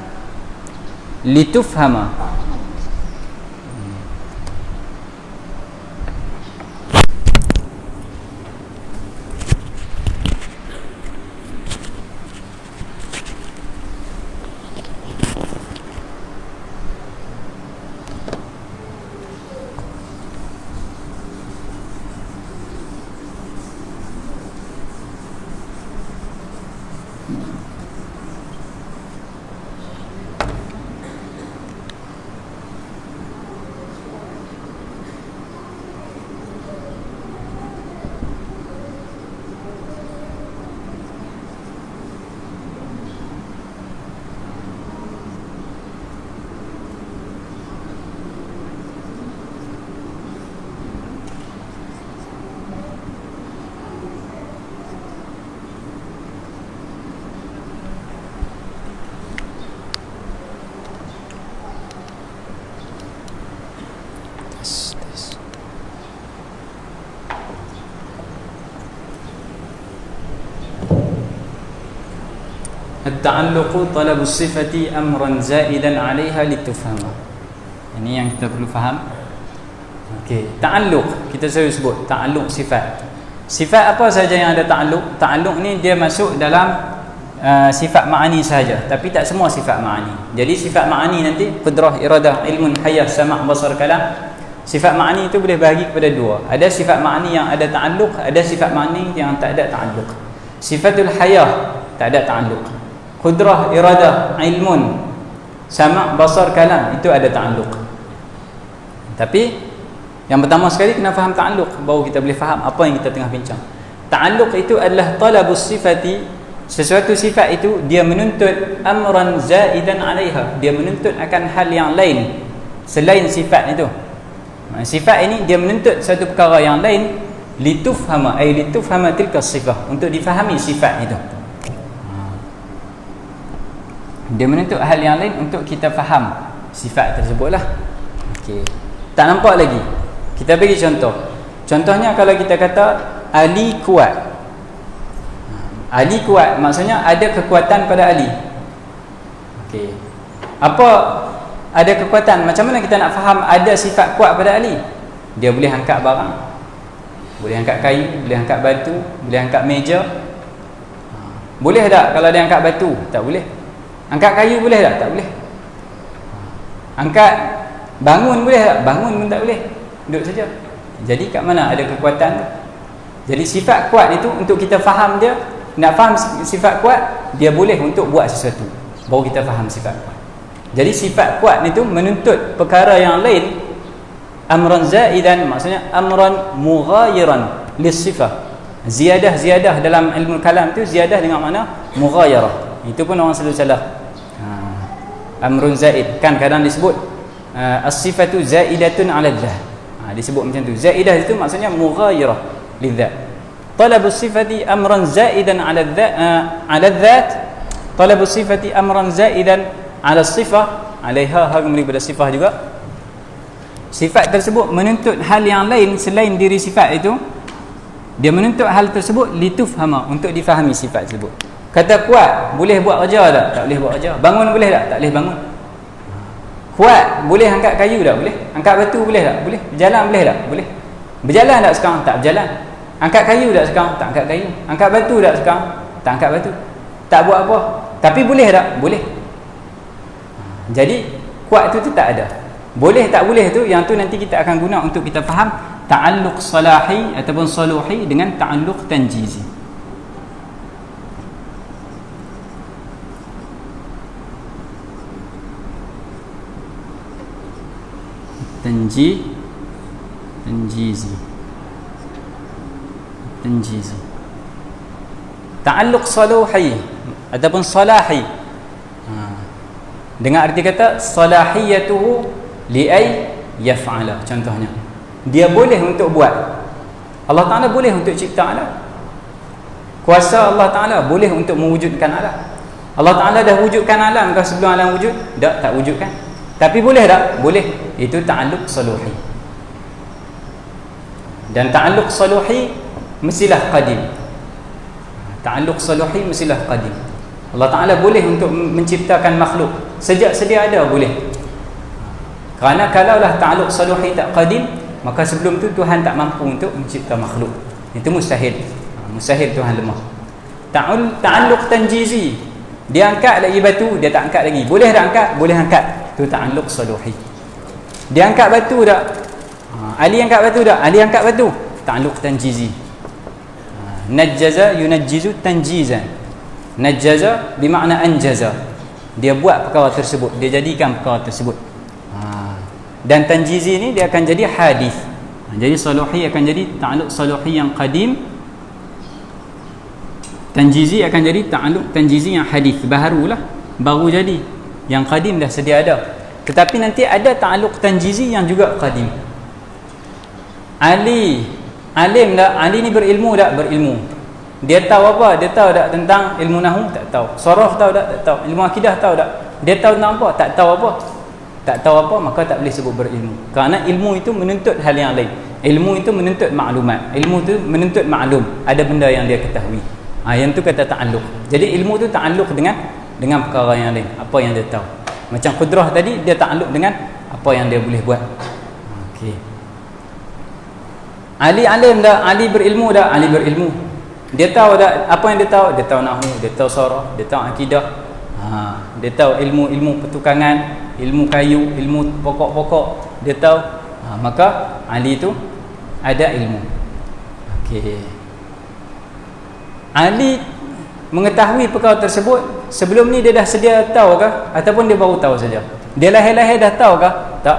litufhama. At-ta'alluqu talabus sifati amran zaidan 'alaiha litufhama. Ini yang kita perlu faham. Okey, ta'alluq kita selalu sebut ta'alluq sifat. Sifat apa saja yang ada ta'alluq? Ta'alluq ni dia masuk dalam sifat ma'ani sahaja, tapi tak semua sifat ma'ani. Jadi sifat ma'ani nanti qudrah, iradah, ilmun, hayah, sama', basar, kalam. Sifat ma'ani itu boleh bahagi kepada dua. Ada sifat ma'ani yang ada ta'alluq, ada sifat ma'ani yang tak ada ta'alluq. Sifatul hayah tak ada ta'alluq. Qudrah, iradah, ilmun, sama', basar, kalam, itu ada ta'alluq. Tapi yang pertama sekali kena faham ta'alluq, baru kita boleh faham apa yang kita tengah bincang. Ta'alluq itu adalah talabus sifati, sesuatu sifat itu dia menuntut amran zaidan 'alaiha, dia menuntut akan hal yang lain selain sifat itu. Sifat ini dia menuntut satu perkara yang lain, litufhama, ay litufhama tilka sifah, untuk difahami sifat itu. Dia menuntut hal yang lain untuk kita faham sifat tersebutlah. Okey. Tak nampak lagi. Kita bagi contoh. Contohnya kalau kita kata Ali kuat. Ali kuat maksudnya ada kekuatan pada Ali. Okey. Apa ada kekuatan? Macam mana kita nak faham ada sifat kuat pada Ali? Dia boleh angkat barang. Boleh angkat kayu, boleh angkat batu, boleh angkat meja. Boleh tak kalau dia angkat batu? Tak boleh. Angkat kayu boleh tak? Tak boleh. Angkat bangun boleh tak? Bangun pun tak boleh. Duduk saja. Jadi kat mana ada kekuatan? Jadi sifat kuat itu untuk kita faham dia, nak faham sifat kuat, dia boleh untuk buat sesuatu, baru kita faham sifat kuat. Jadi sifat kuat itu menuntut perkara yang lain, amran zaidan, maksudnya amran mughayiran lis-sifah. Ziyadah dalam ilmu kalam tu, ziyadah dengan makna mughayirah. Itu pun orang selalu salah. Amrun zaid kan kadang disebut as-sifatu zaidatun 'ala dzat. Disebut macam tu. Zaidah itu maksudnya mughayirah lidzat. Talabus sifati amran zaidan 'ala dzat, talabus sifati amran zaidan 'ala as-sifah, 'alaiha kembali pada sifah juga. Sifat tersebut menuntut hal yang lain selain diri sifat itu. Dia menuntut hal tersebut litufhama, untuk difahami sifat tersebut. Kata kuat, boleh buat kerja tak? Tak boleh buat kerja. Bangun boleh tak? Tak boleh bangun. Kuat, boleh angkat kayu tak? Boleh. Angkat batu boleh tak? Boleh. Berjalan boleh tak? Boleh. Berjalan tak sekarang? Tak berjalan. Angkat kayu tak sekarang? Tak angkat kayu. Angkat batu tak sekarang? Tak angkat batu. Tak buat apa. Tapi boleh tak? Boleh. Jadi kuat tu tak ada. Boleh tak boleh tu, yang tu nanti kita akan guna untuk kita faham ta'alluq salahi ataupun saluhi dengan ta'alluq tanjizi. Tanjizi. Ta'alluq saluhi ataupun salahi, dengan arti kata salahiyatuhu li'ay yaf'ala. Contohnya, dia boleh untuk buat. Allah Ta'ala boleh untuk cipta alam. Kuasa Allah Ta'ala boleh untuk mewujudkan alam. Allah Ta'ala dah wujudkan alam ke sebelum alam wujud? Tak wujudkan. Tapi boleh tak? Boleh. Itu ta'alluq saluhi. Dan ta'alluq saluhi mestilah qadim. Ta'alluq saluhi mestilah qadim. Allah Ta'ala boleh untuk menciptakan makhluk. Sejak sedia ada boleh. Kerana kalaulah ta'alluq saluhi tak qadim, maka sebelum tu Tuhan tak mampu untuk mencipta makhluk. Itu mustahil. Mustahil Tuhan lemah. Ta'alluq tanjizi, dia angkat lagi batu, dia tak angkat lagi. Boleh tak angkat? Boleh angkat. Itu ta'alluq saluhi. Dia angkat batu tak? Ali angkat batu tak? Ali angkat batu. Ta'alluq tanjizi. Najjaza yunajjizu tanjizan. Najjaza bermakna anjaza. Dia buat perkara tersebut, dia jadikan perkara tersebut. Dan tanjizi ni dia akan jadi hadis. Jadi saluhi akan jadi ta'alluq saluhi yang qadim. Tanjizi akan jadi ta'alluq tanjizi yang hadis, barulah, baru jadi. Yang qadim dah sedia ada. Tetapi nanti ada ta'alluq tanjizi yang juga qadim. Alim tak? Ali ni berilmu tak? Berilmu. Dia tahu apa? Dia tahu tak tentang ilmu nahwu? Tak tahu. Saraf tahu tak? Tak tahu. Ilmu akidah tahu tak? Dia tahu tentang apa? Tak tahu apa. Tak tahu apa, maka tak boleh sebut berilmu. Kerana ilmu itu menuntut hal yang lain. Ilmu itu menuntut maklumat. Ilmu itu menuntut maklum. Ada benda yang dia ketahui. Yang tu kata ta'alluq. Jadi ilmu tu ta'alluq dengan perkara yang lain. Apa yang dia tahu. Macam qudrah tadi, dia ta'alluq dengan apa yang dia boleh buat. Okey. Ali alim dah, Ali berilmu dah, Ali berilmu. Dia tahu dah apa yang dia tahu? Dia tahu nahwu, dia tahu saraf, dia tahu akidah. Dia tahu ilmu pertukangan, ilmu kayu, ilmu pokok-pokok, dia tahu. Maka Ali itu ada ilmu. Okey. Ali mengetahui perkara tersebut sebelum ni, dia dah sedia tahu ke ataupun dia baru tahu saja? Dia lahir-lahir dah tahu ke? Tak.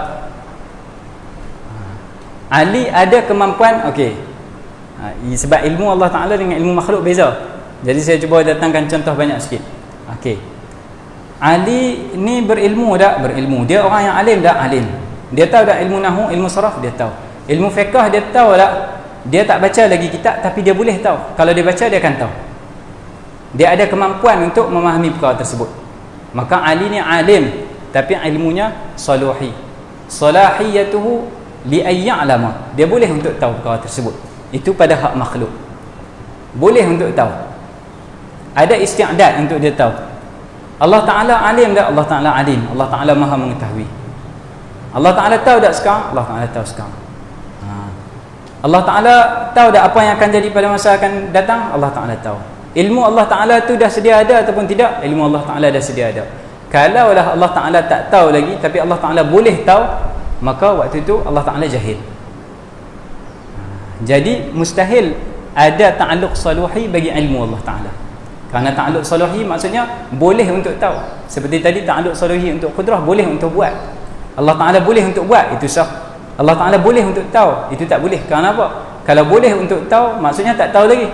Ali ada kemampuan, okey. Sebab ilmu Allah Ta'ala dengan ilmu makhluk beza. Jadi saya cuba datangkan contoh banyak sikit. Okey. Ali ni berilmu tak? Berilmu. Dia orang yang alim tak? Alim. Dia tahu tak ilmu nahwu, ilmu saraf? Dia tahu. Ilmu fiqh dia tahu tak? Dia tak baca lagi kitab, tapi dia boleh tahu. Kalau dia baca, dia akan tahu. Dia ada kemampuan untuk memahami perkara tersebut. Maka Ali ni alim, tapi ilmunya saluhi. Salahiyatuhu li ayya'lama. Dia boleh untuk tahu perkara tersebut. Itu pada hak makhluk. Boleh untuk tahu. Ada isti'dad untuk dia tahu. Allah Ta'ala alim tak? Allah Ta'ala alim. Allah Ta'ala maha mengetahui. Allah Ta'ala tahu tak sekarang? Allah Ta'ala tahu sekarang. Allah Ta'ala tahu tak apa yang akan jadi pada masa akan datang? Allah Ta'ala tahu. Ilmu Allah Ta'ala tu dah sedia ada ataupun tidak? Ilmu Allah Ta'ala dah sedia ada. Kalaulah Allah Ta'ala tak tahu lagi, tapi Allah Ta'ala boleh tahu, maka waktu itu Allah Ta'ala jahil. Jadi mustahil ada ta'alluq saluhi bagi ilmu Allah Ta'ala. Kerana ta'alluq saluhi maksudnya boleh untuk tahu. Seperti tadi ta'alluq saluhi untuk qudrah, boleh untuk buat. Allah Ta'ala boleh untuk buat, itu sah. Allah Ta'ala boleh untuk tahu, itu tak boleh. Kerana apa? Kalau boleh untuk tahu, maksudnya tak tahu lagi.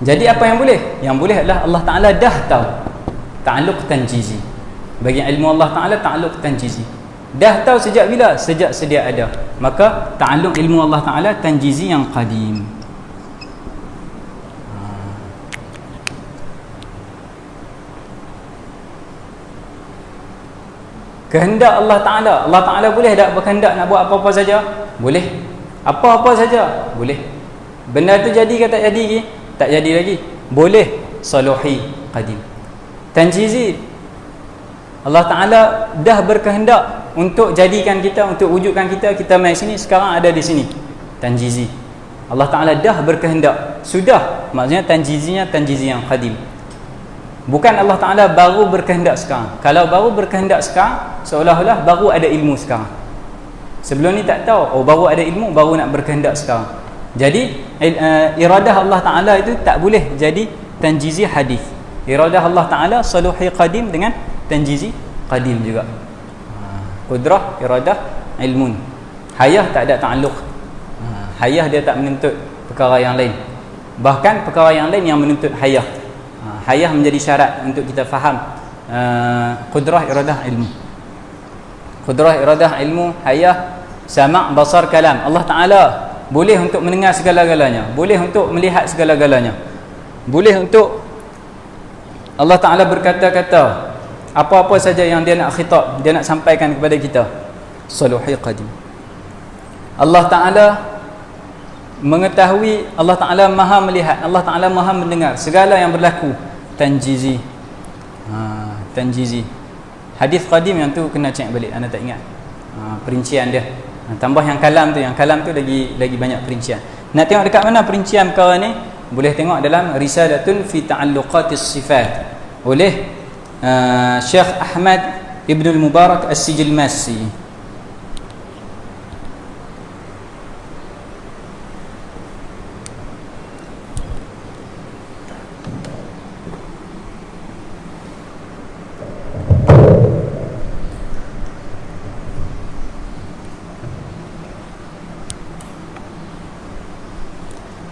Jadi apa yang boleh? Yang boleh adalah Allah Ta'ala dah tahu. Ta'alluq tanjizi. Bagi ilmu Allah Ta'ala ta'alluq tanjizi. Dah tahu sejak bila? Sejak sedia ada. Maka ta'alluq ilmu Allah Ta'ala tanjizi yang qadim. Kehendak Allah Ta'ala. Allah Ta'ala boleh tak berkehendak nak buat apa-apa saja? Boleh. Apa-apa saja? Boleh. Benda tu jadi ke tak jadi ke? Tak jadi lagi. Boleh. Saluhi qadim. Tanjizi. Allah Ta'ala dah berkehendak untuk jadikan kita, untuk wujudkan kita. Kita main sini, sekarang ada di sini. Tanjizi. Allah Ta'ala dah berkehendak. Sudah. Maksudnya tanjizinya tanjizi yang qadim. Bukan Allah Ta'ala baru berkehendak sekarang. Kalau baru berkehendak sekarang, seolah-olah baru ada ilmu sekarang. Sebelum ni tak tahu, oh baru ada ilmu, baru nak berkehendak sekarang. Jadi iradah Allah Ta'ala itu tak boleh jadi tanjizi hadis. Iradah Allah Ta'ala saluhi qadim dengan tanjizi qadim juga. Qudrah, iradah, ilmun. Hayah tak ada ta'alluq. Hayah dia tak menuntut perkara yang lain. Bahkan perkara yang lain yang menuntut hayah. Hayah menjadi syarat untuk kita faham qudrah, iradah, ilmu. Qudrah, iradah, ilmu, hayah, sama', basar, kalam. Allah Ta'ala boleh untuk mendengar segala-galanya, boleh untuk melihat segala-galanya, boleh untuk Allah Ta'ala berkata-kata apa-apa saja yang dia nak khitab, dia nak sampaikan kepada kita. Saluhi qadim. Allah Ta'ala mengetahui, Allah Ta'ala maha melihat, Allah Ta'ala maha mendengar segala yang berlaku. Tanjizi. Tanjizi. Hadis qadim yang tu kena cek balik, anda tak ingat perincian dia. Tambah yang kalam tu lagi banyak perincian. Nak tengok dekat mana perincian perkara ni? Boleh tengok dalam Risalatun fi Ta'alluqatis Sifat oleh Syekh Ahmad Ibn Mubarak As-Sijilmasi.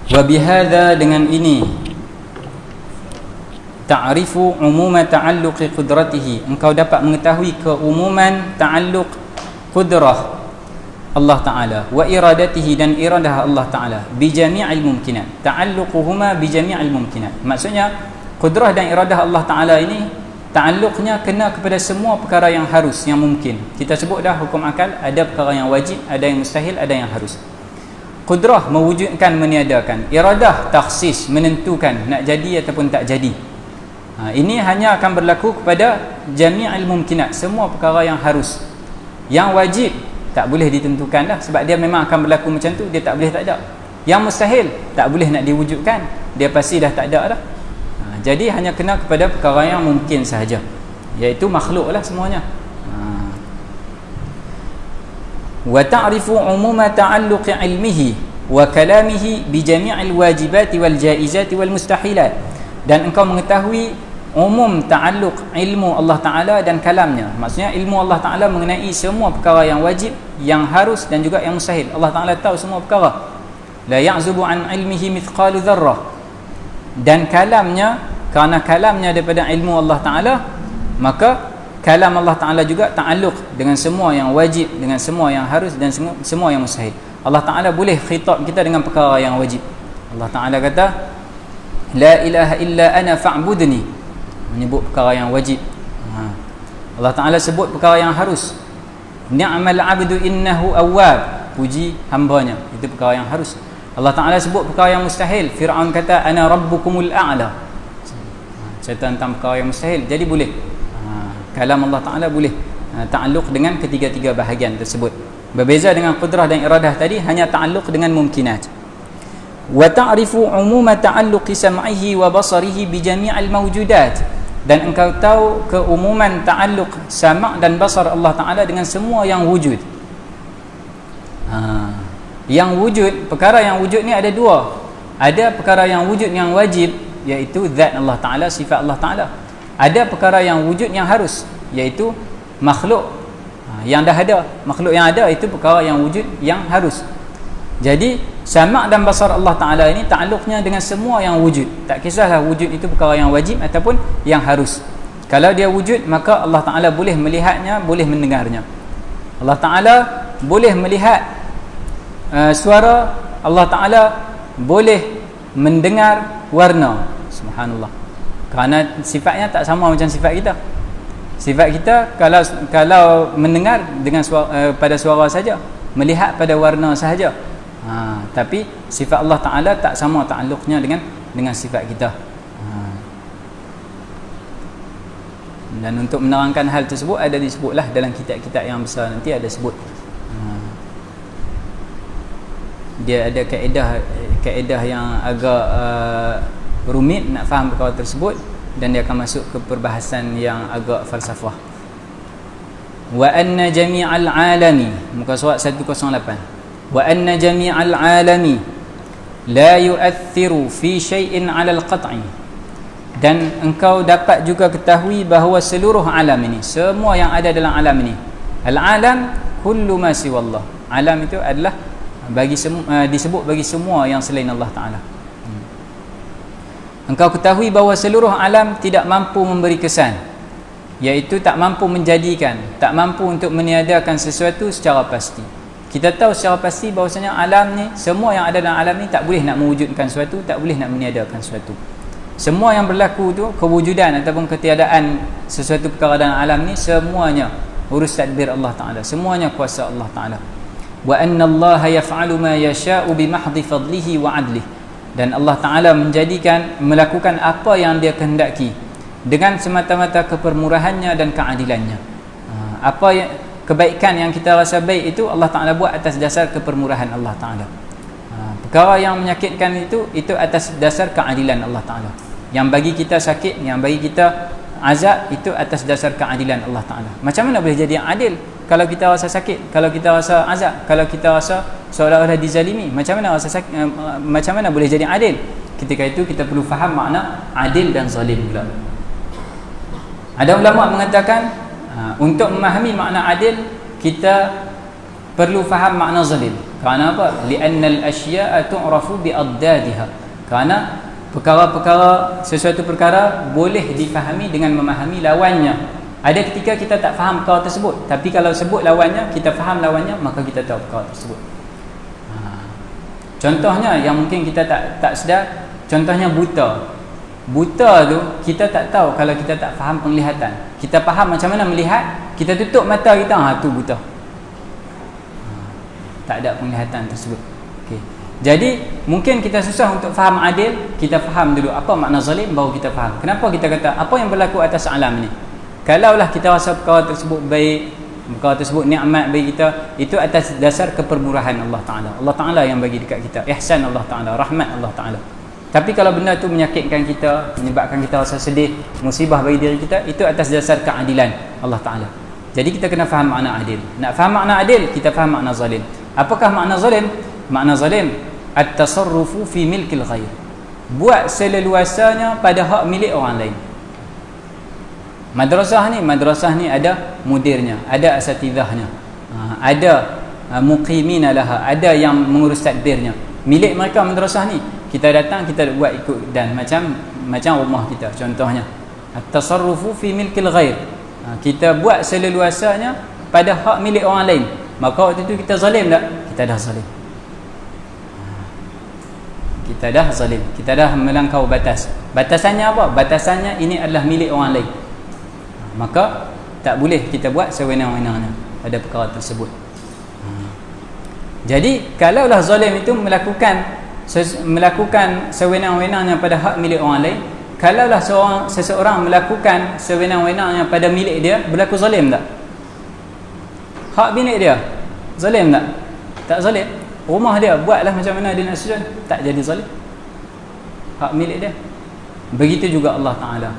Wabihadha, dengan ini, ta'rifu umuma ta'alluqi qudratihi, engkau dapat mengetahui keumuman ta'alluq qudrah Allah Ta'ala wa iradatihi, dan iradah Allah Ta'ala bi jami'il mumkinat. Ta'alluquhuma bi jami'il mumkinat, maksudnya qudrah dan iradah Allah Ta'ala ini ta'alluqnya kena kepada semua perkara yang harus, yang mungkin. Kita sebut dah hukum akal, ada perkara yang wajib, ada yang mustahil, ada yang harus. Qudrah mewujudkan, meniadakan. Iradah takhsis, menentukan nak jadi ataupun tak jadi. Ini hanya akan berlaku kepada jami'il mumkinat, semua perkara yang harus. Yang wajib tak boleh ditentukan dah, sebab dia memang akan berlaku macam tu, dia tak boleh tak ada. Yang mustahil tak boleh nak diwujudkan, dia pasti dah tak ada dah. Jadi hanya kena kepada perkara yang mungkin sahaja, iaitu makhluk lah semuanya. Wa ta'rifu umuma ta'alluqi ilmihi wa kalamihi bi jami'il wajibati wal jaizati wal mustahilat, dan engkau mengetahui umum ta'alluq ilmu Allah Ta'ala dan kalamnya. Maksudnya ilmu Allah Ta'ala mengenai semua perkara yang wajib, yang harus, dan juga yang mustahil. Allah Ta'ala tahu semua perkara. La ya'zubu an ilmihi mithqalu dharrah. Dan kalamnya, kerana kalamnya daripada ilmu Allah Ta'ala, maka kalam Allah Ta'ala juga ta'alluq dengan semua yang wajib, dengan semua yang harus, dan semua yang mustahil. Allah Ta'ala boleh khitab kita dengan perkara yang wajib. Allah Ta'ala kata, la ilaha illa ana fa'budni, menyebut perkara yang wajib. Allah Ta'ala sebut perkara yang harus, ni'mal abdu innahu awwab, puji hambanya, itu perkara yang harus. Allah Ta'ala sebut perkara yang mustahil. Fir'aun kata, ana rabbukumul a'la, cerita tentang perkara yang mustahil. Jadi boleh kalam Allah Ta'ala boleh ta'alluq dengan ketiga-tiga bahagian tersebut. Berbeza dengan qudrah dan iradah tadi, hanya ta'alluq dengan mumkinat. Wa ta'rifu umuma ta'alluqi sam'ihi wa basarihi bi jami'il mawjudat, dan engkau tahu keumuman ta'alluq sama' dan basar Allah Ta'ala dengan semua yang wujud. Yang wujud, perkara yang wujud ni ada dua. Ada perkara yang wujud yang wajib, iaitu zat Allah Ta'ala, sifat Allah Ta'ala. Ada perkara yang wujud yang harus, iaitu makhluk yang dah ada. Makhluk yang ada itu perkara yang wujud yang harus. Jadi sama' dan basar Allah Ta'ala ini takluknya dengan semua yang wujud. Tak kisahlah wujud itu perkara yang wajib ataupun yang harus. Kalau dia wujud, maka Allah Ta'ala boleh melihatnya, boleh mendengarnya. Allah Ta'ala boleh melihat suara, Allah Ta'ala boleh mendengar warna. Subhanallah. Kerana sifatnya tak sama macam sifat kita. Sifat kita kalau mendengar dengan pada suara saja, melihat pada warna sahaja. Tapi sifat Allah Ta'ala tak sama takluknya dengan sifat kita. Dan untuk menerangkan hal tersebut ada disebutlah dalam kitab-kitab yang besar, nanti ada sebut. Dia ada kaedah yang agak rumit nak faham perkara tersebut, dan dia akan masuk ke perbahasan yang agak falsafah. Wa anna jami'al alami, muka surat 108. Wa anna jami'al alami la yu'athiru fi syai'in 'ala al-qat'i. Dan engkau dapat juga ketahui bahawa seluruh alam ini, semua yang ada dalam alam ini, al-alam kullu ma siwallah. Alam itu adalah disebut bagi semua yang selain Allah Ta'ala. Engkau ketahui bahawa seluruh alam tidak mampu memberi kesan, iaitu tak mampu menjadikan, tak mampu untuk meniadakan sesuatu secara pasti. Kita tahu secara pasti bahawasanya alam ni, semua yang ada dalam alam ni tak boleh nak mewujudkan sesuatu, tak boleh nak meniadakan sesuatu. Semua yang berlaku tu, kewujudan ataupun ketiadaan sesuatu perkara dalam alam ni, semuanya urus tadbir Allah Ta'ala, semuanya kuasa Allah Ta'ala. Wa anna Allah yaf'alu ma yasha'u bimahdhi fadlihi wa 'adlihi. Dan Allah Ta'ala melakukan apa yang dia kehendaki dengan semata-mata kepermurahannya dan keadilannya. Apa yang kebaikan yang kita rasa baik itu Allah Ta'ala buat atas dasar kepermurahan Allah Ta'ala. Perkara yang menyakitkan itu atas dasar keadilan Allah Ta'ala. Yang bagi kita sakit, yang bagi kita azab, itu atas dasar keadilan Allah Ta'ala. Macam mana boleh jadi adil kalau kita rasa sakit, kalau kita rasa azab, kalau kita rasa seolah-olah dizalimi? Macam mana macam mana boleh jadi adil? Ketika itu kita perlu faham makna adil dan zalim pula. Ada ulama mengatakan untuk memahami makna adil, kita perlu faham makna zalim. Kerana apa? Li'annal asya'a tu'rafu bi'addadiha. Kerana perkara-perkara, sesuatu perkara boleh difahami dengan memahami lawannya. Ada ketika kita tak faham perkara tersebut, tapi kalau sebut lawannya, kita faham lawannya, maka kita tahu perkara tersebut. Contohnya yang mungkin kita tak sedar, contohnya buta. Buta tu kita tak tahu kalau kita tak faham penglihatan. Kita faham macam mana melihat, kita tutup mata kita, tu buta. Tak ada penglihatan tersebut. Okay. Jadi mungkin kita susah untuk faham adil. Kita faham dulu apa makna zalim, baru kita faham kenapa kita kata apa yang berlaku atas alam ni. Kalaulah kita rasa perkara tersebut baik, perkara tersebut nikmat bagi kita, itu atas dasar kepermurahan Allah Ta'ala. Allah Ta'ala yang bagi dekat kita, ihsan Allah Ta'ala, rahmat Allah Ta'ala. Tapi kalau benda tu menyakitkan kita, menyebabkan kita rasa sedih, musibah bagi diri kita, itu atas dasar keadilan Allah Ta'ala. Jadi kita kena faham makna adil. Nak faham makna adil, kita faham makna zalim. Apakah makna zalim? Makna zalim at-tasarrufu fi milkil ghair. Buat seleluasanya pada hak milik orang lain. Madrasah ni ada mudirnya, ada asatidahnya, ada muqimina laha, ada yang mengurus tadbirnya. Milik mereka madrasah ni. Kita datang, kita buat ikut dan macam rumah kita contohnya. At-tasarrufu fi milkil ghair. Kita buat seleluasanya pada hak milik orang lain. Maka waktu itu kita zalim tak? Kita dah zalim. Kita dah melankau batas. Batasannya apa? Batasannya ini adalah milik orang lain. Maka tak boleh kita buat sewenang-wenangnya pada perkara tersebut. Jadi kalaulah zalim itu melakukan sewenang-wenangnya pada hak milik orang lain, kalaulah seseorang melakukan sewenang-wenangnya pada milik dia, berlaku zalim tak? Hak milik dia, zalim tak? Tak zalim. Rumah dia, buatlah macam mana dia nak susun, tak jadi zalim. Hak milik dia. Begitu juga Allah Ta'ala.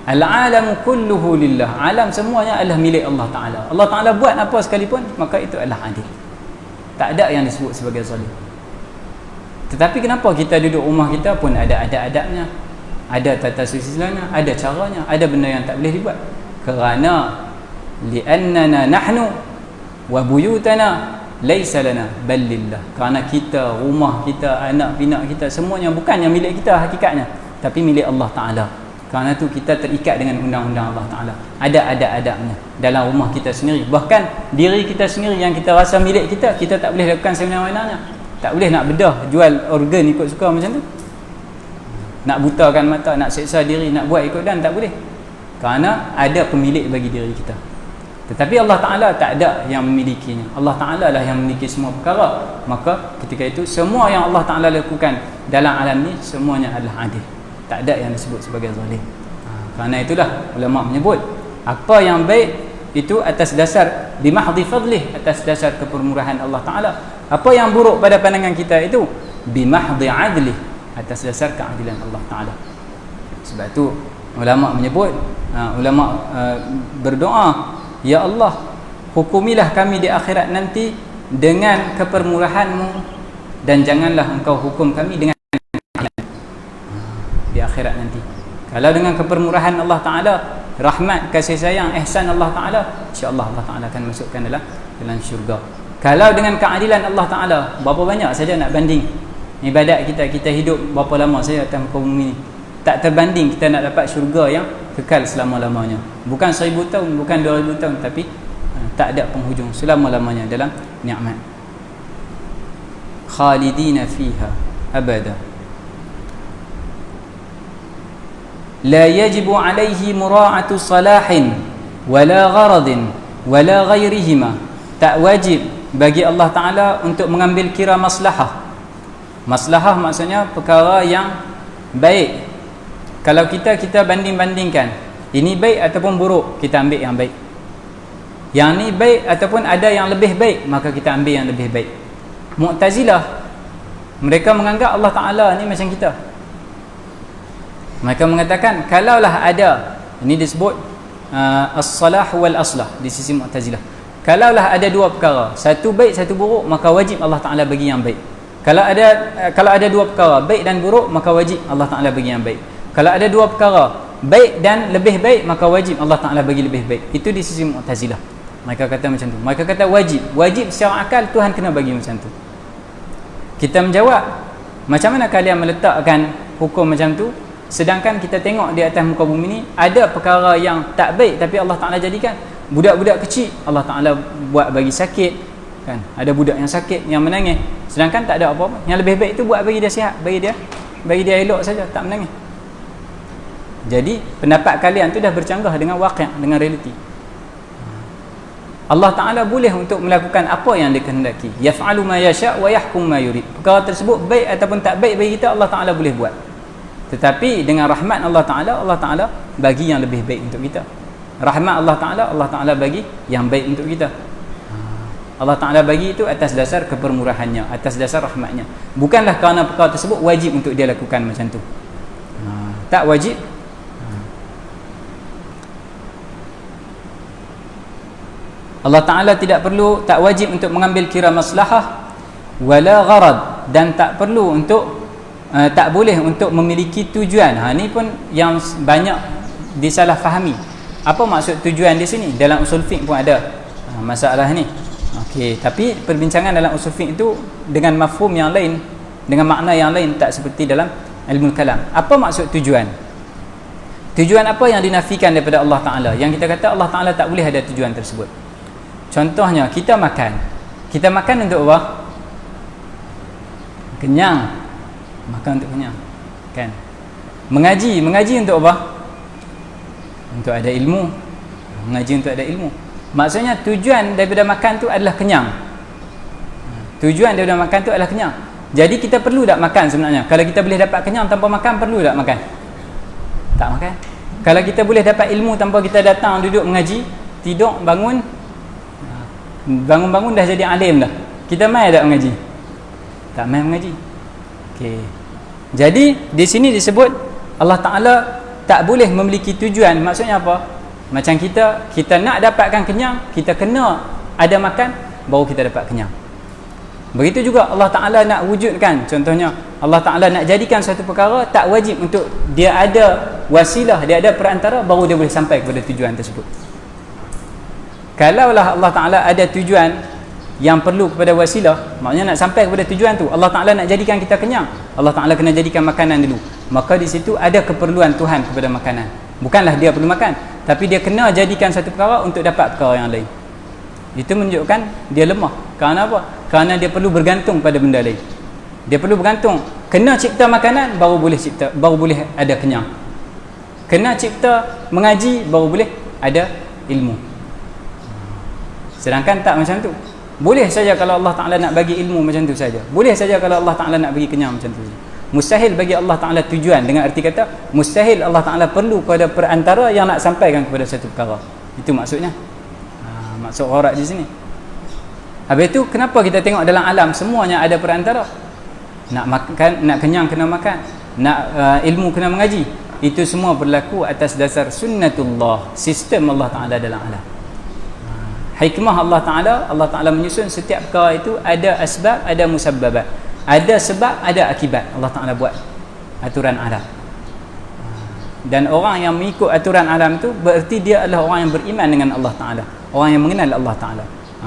Al-alamu kulluhu lillah. Alam semuanya adalah milik Allah Ta'ala. Allah Ta'ala buat apa sekalipun, maka itu adalah adil. tak ada yang disebut sebagai zalim. Tetapi kenapa kita duduk rumah kita pun ada adab-adabnya, ada tata susunannya, ada caranya, ada benda yang tak boleh dibuat? Kerana li'annana nahnu wa buyutana laysa lana bal lillah. Kerana kita, rumah kita, anak pinak kita, semuanya bukannya milik kita hakikatnya, tapi milik Allah Ta'ala. Kerana tu kita terikat dengan undang-undang Allah Ta'ala. Ada adab-adabnya dalam rumah kita sendiri. Bahkan diri kita sendiri yang kita rasa milik kita, kita tak boleh lakukan sebenarnya. Tak boleh nak bedah, jual organ ikut suka macam tu. Nak butakan mata, nak seksa diri, nak buat ikut dan tak boleh. Kerana ada pemilik bagi diri kita. Tetapi Allah Ta'ala tak ada yang memilikinya. Allah Ta'ala lah yang memiliki semua perkara. Maka ketika itu semua yang Allah Ta'ala lakukan dalam alam ni semuanya adalah adil. Tak ada yang disebut sebagai zalim. Kerana itulah ulama menyebut apa yang baik itu atas dasar bimahdhi fadlih, atas dasar kepermurahan Allah Ta'ala. Apa yang buruk pada pandangan kita itu bimahdhi adlih, atas dasar keadilan Allah Ta'ala. Sebab tu ulama menyebut, berdoa, ya Allah, hukumilah kami di akhirat nanti dengan kepermurahan-Mu, dan janganlah Engkau hukum kami dengan di akhirat nanti. Kalau dengan kepermurahan Allah Ta'ala, rahmat, kasih sayang, ihsan Allah Ta'ala, insya-Allah Allah Ta'ala akan masukkan dalam syurga. Kalau dengan keadilan Allah Ta'ala, berapa banyak saja nak banding ibadat kita hidup berapa lama saja atas muka bumi ni, tak terbanding kita nak dapat syurga yang kekal selama-lamanya. Bukan 1000 tahun, bukan 2000 tahun, tapi tak ada penghujung, selama-lamanya dalam nikmat. Khalidina fiha abada. La yajibu alaihi mura'atu salahin wala gharadin wala ghairihima. Tak wajib bagi Allah Ta'ala untuk mengambil kira maslahah. Maslahah maksudnya perkara yang baik. Kalau kita banding-bandingkan, ini baik ataupun buruk, kita ambil yang baik. Yang ni baik ataupun ada yang lebih baik, maka kita ambil yang lebih baik. Mu'tazilah, mereka menganggap Allah Ta'ala ni macam kita. Mereka mengatakan kalaulah ada, ini disebut as-salah wal aslah di sisi Mu'tazilah. Kalaulah ada dua perkara, satu baik satu buruk, maka wajib Allah Ta'ala bagi yang baik. Kalau ada dua perkara baik dan buruk, maka wajib Allah Ta'ala bagi yang baik. Kalau ada dua perkara baik dan lebih baik, maka wajib Allah Ta'ala bagi lebih baik. Itu di sisi Mu'tazilah. Mereka kata macam tu. Mereka kata wajib secara akal Tuhan kena bagi macam tu. Kita menjawab, macam mana kalian meletakkan hukum macam tu, sedangkan kita tengok di atas muka bumi ni ada perkara yang tak baik tapi Allah Ta'ala jadikan. Budak-budak kecil Allah Ta'ala buat bagi sakit, kan? Ada budak yang sakit, yang menangis, sedangkan tak ada apa-apa. Yang lebih baik itu buat bagi dia sihat, bagi dia elok saja, tak menangis. Jadi pendapat kalian tu dah bercanggah dengan waqi', dengan realiti. Allah Ta'ala boleh untuk melakukan apa yang dia kehendaki. Yaf'alu ma yasha' wa yahkum ma yurid. Perkara tersebut baik ataupun tak baik bagi kita, Allah Ta'ala boleh buat. Tetapi dengan rahmat Allah Ta'ala bagi yang lebih baik untuk kita. Rahmat Allah Ta'ala bagi yang baik untuk kita. Allah Ta'ala bagi itu atas dasar kepermurahannya, atas dasar rahmatnya. Bukanlah kerana perkara tersebut wajib untuk dia lakukan macam tu. Tak wajib. Allah Ta'ala tak wajib untuk mengambil kira maslahah wala gharad, dan tak perlu untuk tak boleh untuk memiliki tujuan. Ni pun yang banyak disalahfahami. Apa maksud tujuan di sini? Dalam usul fiqh pun ada masalah ni. Okey, tapi perbincangan dalam usul fiqh itu dengan mafhum yang lain, dengan makna yang lain, tak seperti dalam ilmu kalam. Apa maksud tujuan? Tujuan apa yang dinafikan daripada Allah Ta'ala, yang kita kata Allah Ta'ala tak boleh ada tujuan tersebut? Contohnya, kita makan untuk apa? Kenyang. Makan untuk kenyang, kan? Mengaji untuk apa? Untuk ada ilmu. Mengaji untuk ada ilmu. Maksudnya tujuan daripada makan tu adalah kenyang. Tujuan daripada makan tu adalah kenyang. Jadi kita perlu tak makan sebenarnya? Kalau kita boleh dapat kenyang tanpa makan, perlu tak makan? Tak makan. Kalau kita boleh dapat ilmu tanpa kita datang duduk mengaji, tidur, bangun dah jadi alim dah, kita mai tak mengaji? Tak mai mengaji. Okey. Jadi di sini disebut Allah Ta'ala tak boleh memiliki tujuan. Maksudnya apa? Macam kita nak dapatkan kenyang, kita kena ada makan baru kita dapat kenyang. Begitu juga Allah Ta'ala nak wujudkan, contohnya Allah Ta'ala nak jadikan satu perkara, tak wajib untuk dia ada wasilah, dia ada perantara baru dia boleh sampai kepada tujuan tersebut. Kalaulah Allah Ta'ala ada tujuan yang perlu kepada wasilah, maknanya nak sampai kepada tujuan tu, Allah Ta'ala nak jadikan kita kenyang, Allah Ta'ala kena jadikan makanan dulu, maka di situ ada keperluan Tuhan kepada makanan. Bukanlah dia perlu makan, tapi dia kena jadikan satu perkara untuk dapat perkara yang lain. Itu menunjukkan dia lemah. Kerana apa? Kerana dia perlu bergantung pada benda lain. Dia perlu bergantung, kena cipta makanan baru boleh ada kenyang. Kena cipta mengaji baru boleh ada ilmu. Sedangkan tak macam tu. Boleh saja kalau Allah Ta'ala nak bagi ilmu macam tu saja. Boleh saja kalau Allah Ta'ala nak bagi kenyang macam tu saja. Mustahil bagi Allah Ta'ala tujuan, dengan arti kata mustahil Allah Ta'ala perlu pada perantara yang nak sampaikan kepada satu perkara. Itu maksudnya. Maksud gharat di sini. Habis itu kenapa kita tengok dalam alam semuanya ada perantara? Nak makan, nak kenyang kena makan, nak ilmu kena mengaji. Itu semua berlaku atas dasar sunnatullah, sistem Allah Ta'ala dalam alam. Hikmah Allah Ta'ala menyusun setiap perkara itu ada asbab, ada musabbabat. Ada sebab, ada akibat. Allah Ta'ala buat aturan alam. Dan orang yang mengikut aturan alam itu bererti dia adalah orang yang beriman dengan Allah Ta'ala, orang yang mengenal Allah Ta'ala.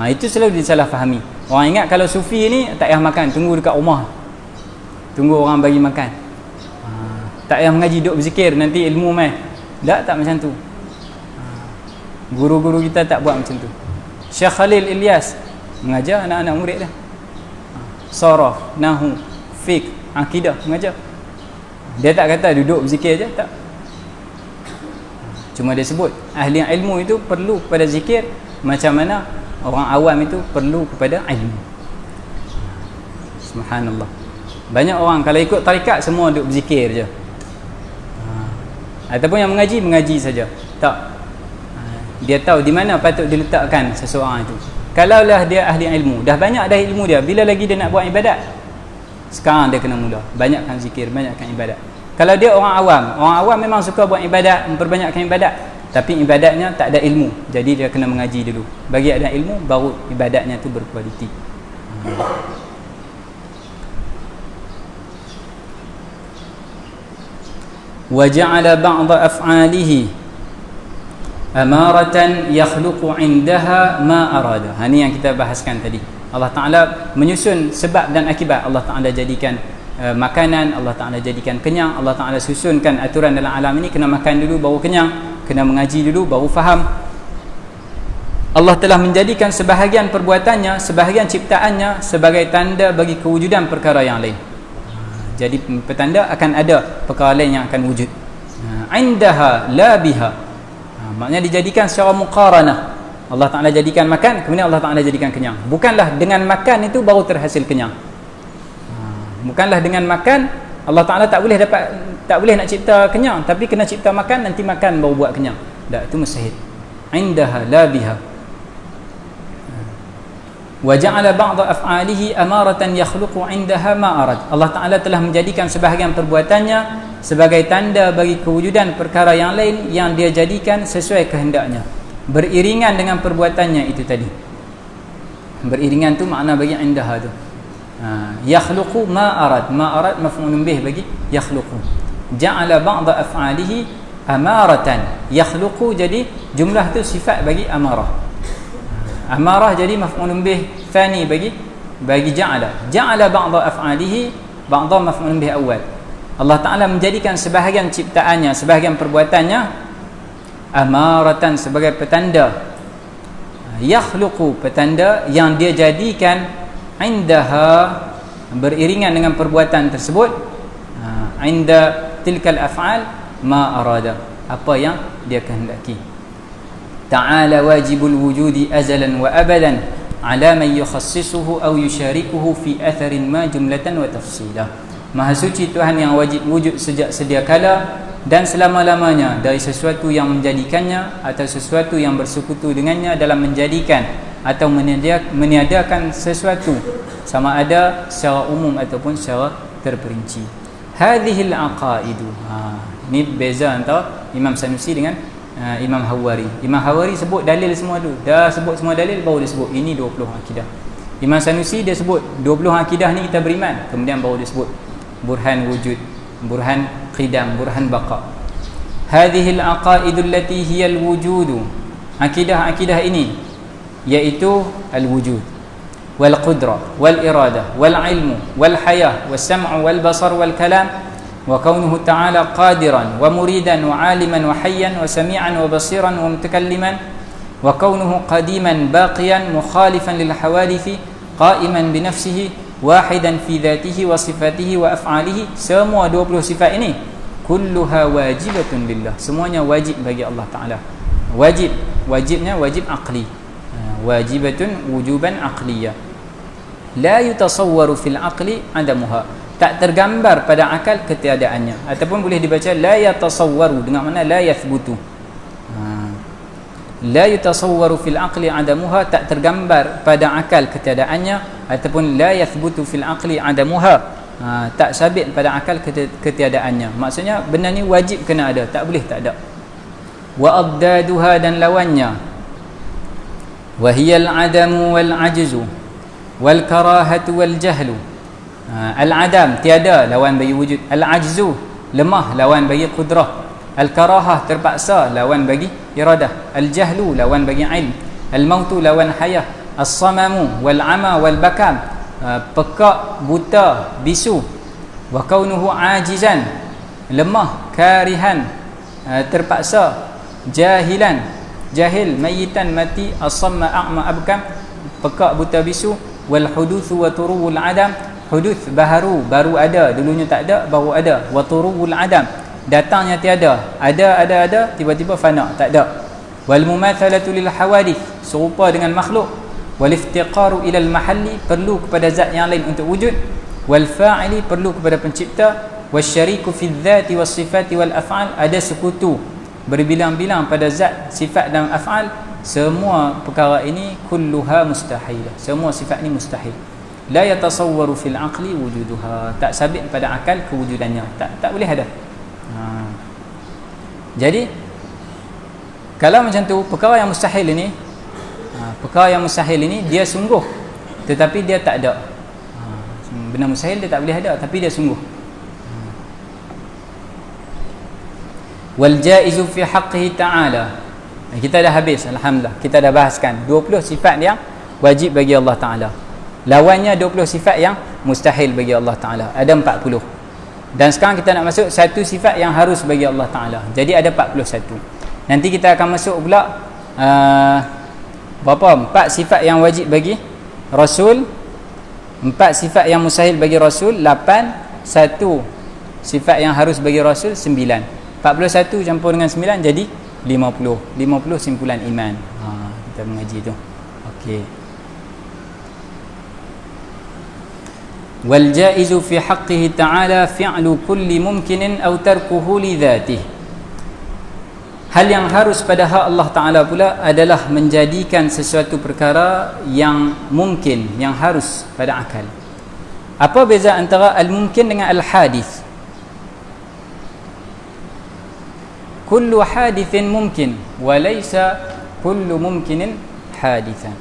Itu selalu disalahfahami. Orang ingat kalau sufi ni tak payah makan, tunggu dekat rumah, tunggu orang bagi makan, tak payah mengaji, duduk berzikir, nanti ilmu mai. Tak macam tu. Guru-guru kita tak buat macam tu. Syekh Khalil Ilyas mengajar anak-anak murid dia saraf, nahu, fiqh, akidah, mengajar. Dia tak kata duduk berzikir je, tak. Cuma dia sebut ahli ilmu itu perlu kepada zikir macam mana orang awam itu perlu kepada ilmu. Subhanallah. Banyak orang kalau ikut tarikat semua duduk berzikir je. Ataupun yang mengaji saja. Tak. Dia tahu di mana patut diletakkan seseorang itu. Kalaulah dia ahli ilmu, dah banyak dah ilmu dia, bila lagi dia nak buat ibadat? Sekarang dia kena mula banyakkan zikir, banyakkan ibadat. Kalau dia orang awam memang suka buat ibadat, memperbanyakkan ibadat, tapi ibadatnya tak ada ilmu, jadi dia kena mengaji dulu. Bagi ada ilmu baru ibadatnya tu berkualiti. Wa ja'ala ba'dha af'alihi amaratan yakhluqu 'indaha ma arada. Ini yang kita bahaskan tadi. Allah Ta'ala menyusun sebab dan akibat. Allah Ta'ala jadikan makanan, Allah Ta'ala jadikan kenyang, Allah Ta'ala susunkan aturan dalam alam ini, kena makan dulu baru kenyang, kena mengaji dulu baru faham. Allah telah menjadikan sebahagian perbuatannya, sebahagian ciptaannya sebagai tanda bagi kewujudan perkara yang lain. Jadi petanda akan ada perkara lain yang akan wujud. Indaha la biha. Maknanya dijadikan secara muqaranah. Allah Ta'ala jadikan makan, kemudian Allah Ta'ala jadikan kenyang. Bukanlah dengan makan itu baru terhasil kenyang. Bukanlah dengan makan Allah Ta'ala tak boleh nak cipta kenyang, tapi kena cipta makan, nanti makan baru buat kenyang. Tak, itu mustahil. Indaha la biha. Wa ja'ala ba'dha af'alihi amaratan yakhluqu 'indaha ma arad. Allah Ta'ala telah menjadikan sebahagian perbuatannya sebagai tanda bagi kewujudan perkara yang lain yang dia jadikan sesuai kehendaknya, beriringan dengan perbuatannya itu tadi. Beriringan tu makna bagi indaha tu. Yakhluqu ma arad maf'ulun bih bagi yakhluqu. Ja'ala ba'dha af'alihi amaratan. Yakhluqu jadi jumlah tu sifat bagi amarah. Amarah jadi maf'ulun bih thani bagi ja'ala. Ja'ala ba'dha af'alihi, ba'dha maf'ulun bih awal. Allah Ta'ala menjadikan sebahagian ciptaannya, sebahagian perbuatannya amaratan sebagai petanda, yakhluqu petanda yang dia jadikan indaha beriringan dengan perbuatan tersebut, inda tilkal af'al ma arada, apa yang dia kehendaki. Ta'ala wajibul wujudi azalan wa abadan ala man yukhassisuhu aw yusharikuhu fi atharin ma jumlatan wa tafsila. Maha suci Tuhan yang wajib wujud sejak sedia kala dan selama-lamanya dari sesuatu yang menjadikannya atau sesuatu yang bersekutu dengannya dalam menjadikan atau meniadakan sesuatu, sama ada secara umum ataupun secara terperinci. Hadhil aqaidu. Ini beza antara Imam Sanusi dengan Imam Hawari. Imam Hawari sebut dalil semua dulu. Dah sebut semua dalil baru dia sebut ini 20 akidah. Imam Sanusi dia sebut 20 akidah ni kita beriman, kemudian baru dia sebut burhan wujud, burhan qidam, burhan baqa. Hadhihi al-aqaid allati hiya al-wujud, akidah-akidah ini iaitu al-wujud wal qudrah wal iradah wal ilmu wal hayah was sam'u wal basar wal kalam wa kaunuhu ta'ala qadiran wa muridan wa aliman wa hayyan wa sami'an wa basiran wa mutakalliman wa kaunuhu qadiman baqiyan mukhalifan lil hawadithi qa'iman bi nafsihi wahidan fi dhatihi wa sifatihi wa af'alihi. Semua 20 sifat ini kulluha wajibatun lillah, semuanya wajib bagi Allah Ta'ala. Wajibnya wajib aqli, wajibatun wujuban aqliyah. La yutasawwaru fil aqli adamuha, tak tergambar pada akal ketiadaannya, ataupun boleh dibaca la yatasawwaru dengan makna la yathbutu. La yutasawwaru fil aqli adamuha, tak tergambar pada akal ketiadaannya, ataupun la yathbutu fil aqli adamuha, tak sabit pada akal ketiadaannya. Maksudnya benda ni wajib kena ada, tak boleh tak ada. Wa addaduha, dan lawannya, wa hiya al-adamu wal ajzu wal karahatu wal jahlu. Al-adam tiada, lawan bagi wujud. Al-ajzu lemah, lawan bagi qudrah. Al-karahah terpaksa, lawan bagi iradah. Al-jahlu lawan bagi ilm. Al-mautu lawan hayah. As-samamu wal ama wal bakam, pekak, buta, bisu. Wa kaunuhu ajizan, lemah, karihan, terpaksa, jahilan, jahil, mayitan, mati, as-samma, a'ma, abkam, pekak, buta, bisu. Wal huduthu wa turuwul adam, huduth baru ada, dulunya tak ada, baru ada. Wa turuwul adam, datangnya tiada, ada, tiba-tiba fana, tak ada. Wal mumathalatu lil hawadith, serupa dengan makhluk. Wal iftiqaru ila al mahalli, perlu kepada zat yang lain untuk wujud. Wal fa'ili, perlu kepada pencipta. Wasyariku fi dzati was sifati wal af'al, ada sekutu berbilang-bilang pada zat, sifat dan af'al. Semua perkara ini kulluha mustahilah, semua sifat ini mustahil. La yatasawwaru fil aqli wujuduha, tak sabit pada akal kewujudannya, tak boleh ada. Jadi kalau macam tu, perkara yang mustahil ini, dia sungguh, tetapi dia tak ada. Benda mustahil dia tak boleh ada, tapi dia sungguh. Wal jaizu fi haqqihi ta'ala, kita dah habis, alhamdulillah, kita dah bahaskan 20 sifat yang wajib bagi Allah Ta'ala, lawannya 20 sifat yang mustahil bagi Allah Ta'ala, ada 40. Dan sekarang kita nak masuk satu sifat yang harus bagi Allah Ta'ala, jadi ada 41. Nanti kita akan masuk pula berapa? 4 sifat yang wajib bagi Rasul, 4 sifat yang mustahil bagi Rasul, 8, 1 sifat yang harus bagi Rasul, 9. 41 campur dengan 9 jadi 50 simpulan iman. Kita mengaji tu. Okey. Wal jaizu fi haqqihi ta'ala fi'lu kulli mumkinin aw tarkuhu li dhatihi. Hal yang harus pada hak Allah Ta'ala pula adalah menjadikan sesuatu perkara yang mungkin, yang harus pada akal. Apa beza antara al-mumkin dengan al-hadith? Kullu hadithin mumkin wa laysa kullu mumkinin hadithan.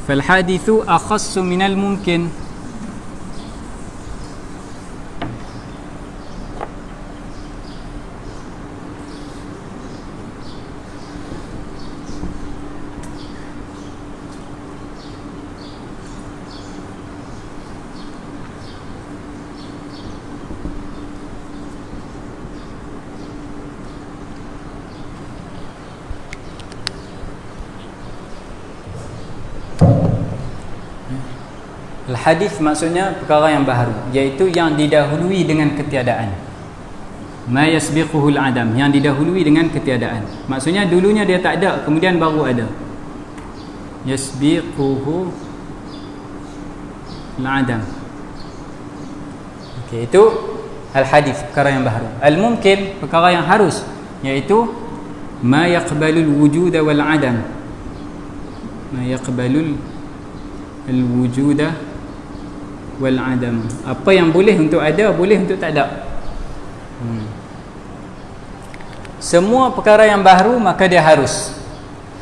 فالحادث أخص من الممكن. Al-hadith maksudnya perkara yang baharu, iaitu yang didahului dengan ketiadaan. Ma yasbiquhu al-adam, yang didahului dengan ketiadaan. Maksudnya dulunya dia tak ada, kemudian baru ada. Yasbiquhu al-adam. Okey, itu al-hadith, perkara yang baharu. Al-mumkin, perkara yang harus, iaitu ma yaqbalul wujuda wal adam. Ma yaqbalul al-wujuda wal adam. Apa yang boleh untuk ada, boleh untuk tak ada. Semua perkara yang baharu maka dia harus,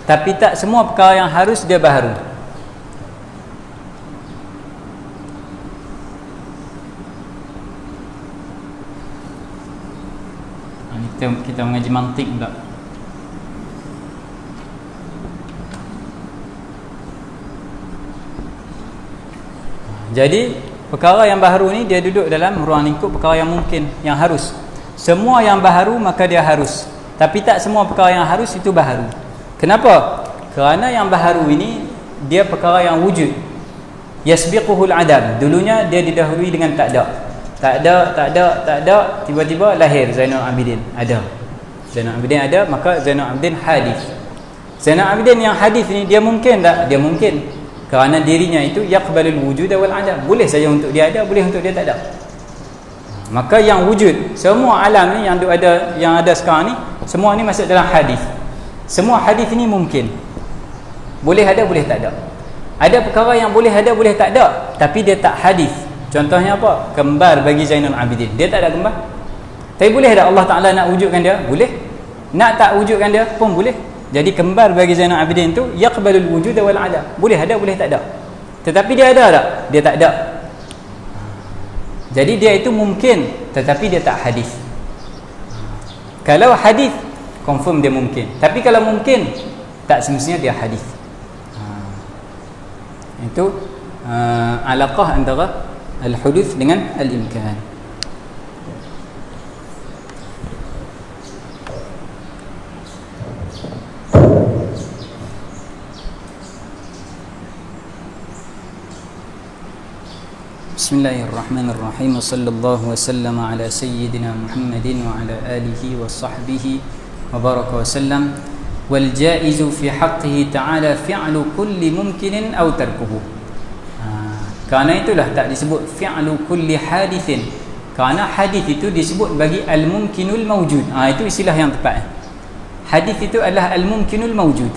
tapi tak semua perkara yang harus dia baharu. Kita mengaji mantik pula. Jadi perkara yang baharu ni dia duduk dalam ruang lingkup perkara yang mungkin, yang harus. Semua yang baharu maka dia harus, tapi tak semua perkara yang harus itu baharu. Kenapa? Kerana yang baharu ini dia perkara yang wujud, yasbiquhul adam. Dulunya dia didahului dengan tak ada, tiba-tiba lahir Zainul Abidin. Ada Zainul Abidin, ada, maka Zainul Abidin hadis. Zainul Abidin yang hadis ni dia mungkin tak? Dia mungkin, kerana dirinya itu yaqbalul wujud wal adam. Boleh saja untuk dia ada, boleh untuk dia tak ada. Maka yang wujud, semua alam ni yang ada sekarang ni, semua ni masuk dalam hadis. Semua hadis ni mungkin, boleh ada, boleh tak ada. Ada perkara yang boleh ada, boleh tak ada, tapi dia tak hadis. Contohnya apa? Kembar bagi Zainul Abidin, dia tak ada kembar, tapi boleh tak Allah Ta'ala nak wujudkan dia? Boleh. Nak tak wujudkan dia pun boleh. Jadi kembar bagi Zainul Abidin tu yaqbalul wujud wal adam. Boleh ada, boleh tak ada. Tetapi dia ada tak? Dia tak ada. Jadi dia itu mungkin, tetapi dia tak hadis. Kalau hadis, confirm dia mungkin. Tapi kalau mungkin, tak semestinya dia hadis. Itu alaqah antara al-huduth dengan al-imkan. Bismillahirrahmanirrahim. Sallallahu wasallam ala sayyidina Muhammadin wa ala alihi wa sahbihi wa baraka wa sallam. Wal jaizu fi haqqihi ta'ala fi'lu kulli mumkinin aw tarkuhu. Kerana itulah tak disebut fi'lu kulli hadithin, kerana hadith itu disebut bagi al-mumkinul mawjud. Itu istilah yang tepat. Hadith itu adalah al-mumkinul mawjud.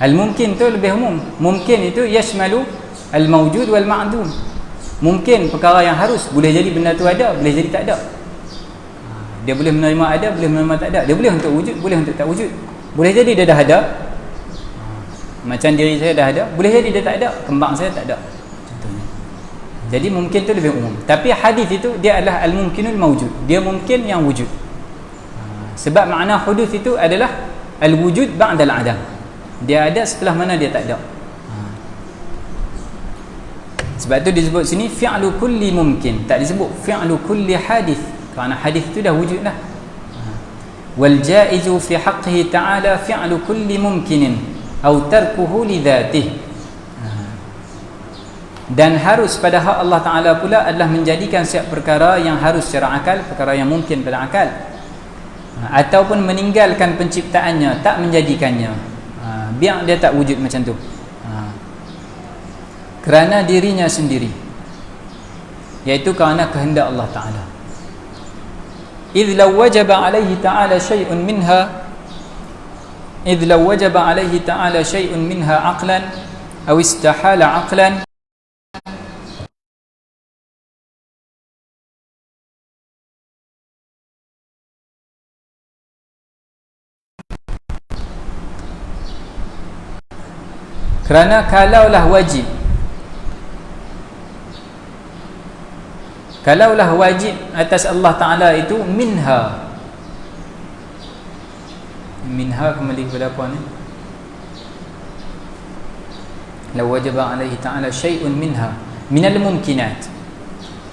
Al-mumkin tu lebih umum. Mungkin itu yashmalu al-mawjud wal ma'dum. Mungkin perkara yang harus, boleh jadi benda tu ada, boleh jadi tak ada. Dia boleh menerima ada, boleh menerima tak ada. Dia boleh untuk wujud, boleh untuk tak wujud. Boleh jadi dia dah ada, macam diri saya dah ada, boleh jadi dia tak ada, kembang saya tak ada. Contohnya. Jadi mungkin tu lebih umum. Tapi hadis itu dia adalah al-mumkinul mawjud. Dia mungkin yang wujud. Sebab makna hudus itu adalah al-wujud ba'dal adam. Dia ada setelah mana dia tak ada. Sebab tu disebut sini fi'lu kulli mumkin, tak disebut fi'lu kulli hadis, kerana hadis itu dah wujud dah. Wal jaizu fi haqqihi ta'ala fi'lu kulli mumkinin aw tarkuhu li dzatihi. Dan harus pada hak Allah Ta'ala pula adalah menjadikan setiap perkara yang harus secara akal, perkara yang mungkin pada akal, ataupun meninggalkan penciptaannya, tak menjadikannya, biar dia tak wujud macam tu, kerana dirinya sendiri, iaitu kerana kehendak Allah Ta'ala. إذ لو وجب عليه تعالى شيء منها عقلا أو استحال عقلا kerana kalaulah wajib atas Allah Ta'ala itu minha kembali kepada apa ni? Law wajaba alaihi ta'ala syai'un minha minal mumkinat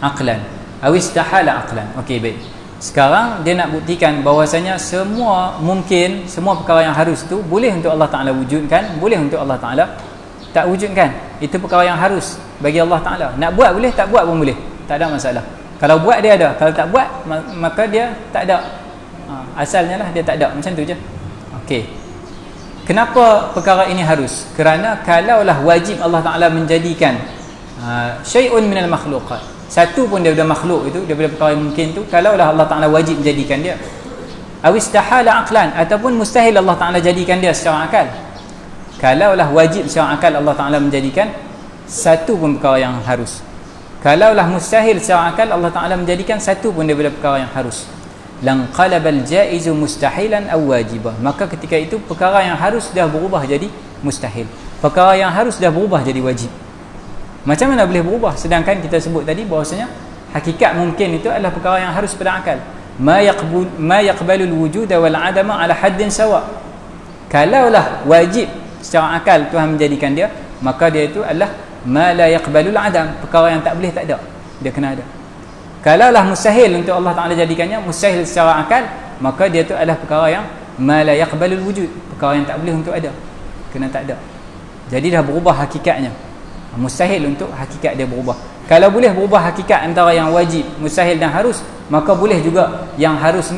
aqlan aw istahala aqlan. Okey, baik. Sekarang dia nak buktikan bahawasanya semua mungkin, semua perkara yang harus tu boleh untuk Allah Ta'ala wujudkan, boleh untuk Allah Ta'ala tak wujudkan. Itu perkara yang harus bagi Allah Ta'ala. Nak buat boleh, tak buat pun boleh, tak ada masalah. Kalau buat dia ada, kalau tak buat maka dia tak ada. Asalnya lah dia tak ada, macam tu je. Okey. Kenapa perkara ini harus? Kerana kalaulah wajib Allah Ta'ala menjadikan syai'un minal makhluqat, satu pun daripada makhluk itu, daripada perkara yang mungkin tu, kalaulah Allah Ta'ala wajib menjadikan dia, awistahala aqlan, ataupun mustahil Allah Ta'ala jadikan dia secara akal. Kalaulah wajib secara akal Allah Ta'ala menjadikan, satu pun perkara yang harus. Kalaulah mustahil secara akal, Allah Ta'ala menjadikan satu pun daripada perkara yang harus. Lanqalabal jaizu mustahilan aw wajibah. Maka ketika itu perkara yang harus dah berubah jadi mustahil. Perkara yang harus dah berubah jadi wajib. Macam mana boleh berubah? Sedangkan kita sebut tadi bahawasanya hakikat mungkin itu adalah perkara yang harus pada akal. Ma yaqbalul wujuda wal adama ala haddin sawa. Kalaulah wajib secara akal Tuhan menjadikan dia, maka dia itu adalah ma la yaqbalul adam, perkara yang tak boleh tak ada, dia kena ada. Kalaulah mustahil untuk Allah Ta'ala jadikannya, mustahil secara akal, maka dia itu adalah perkara yang ma la yaqbalul wujud, perkara yang tak boleh untuk ada, kena tak ada. Jadi dah berubah hakikatnya. Mustahil untuk hakikat dia berubah. Kalau boleh berubah hakikat antara yang wajib, mustahil dan harus, maka boleh juga yang harus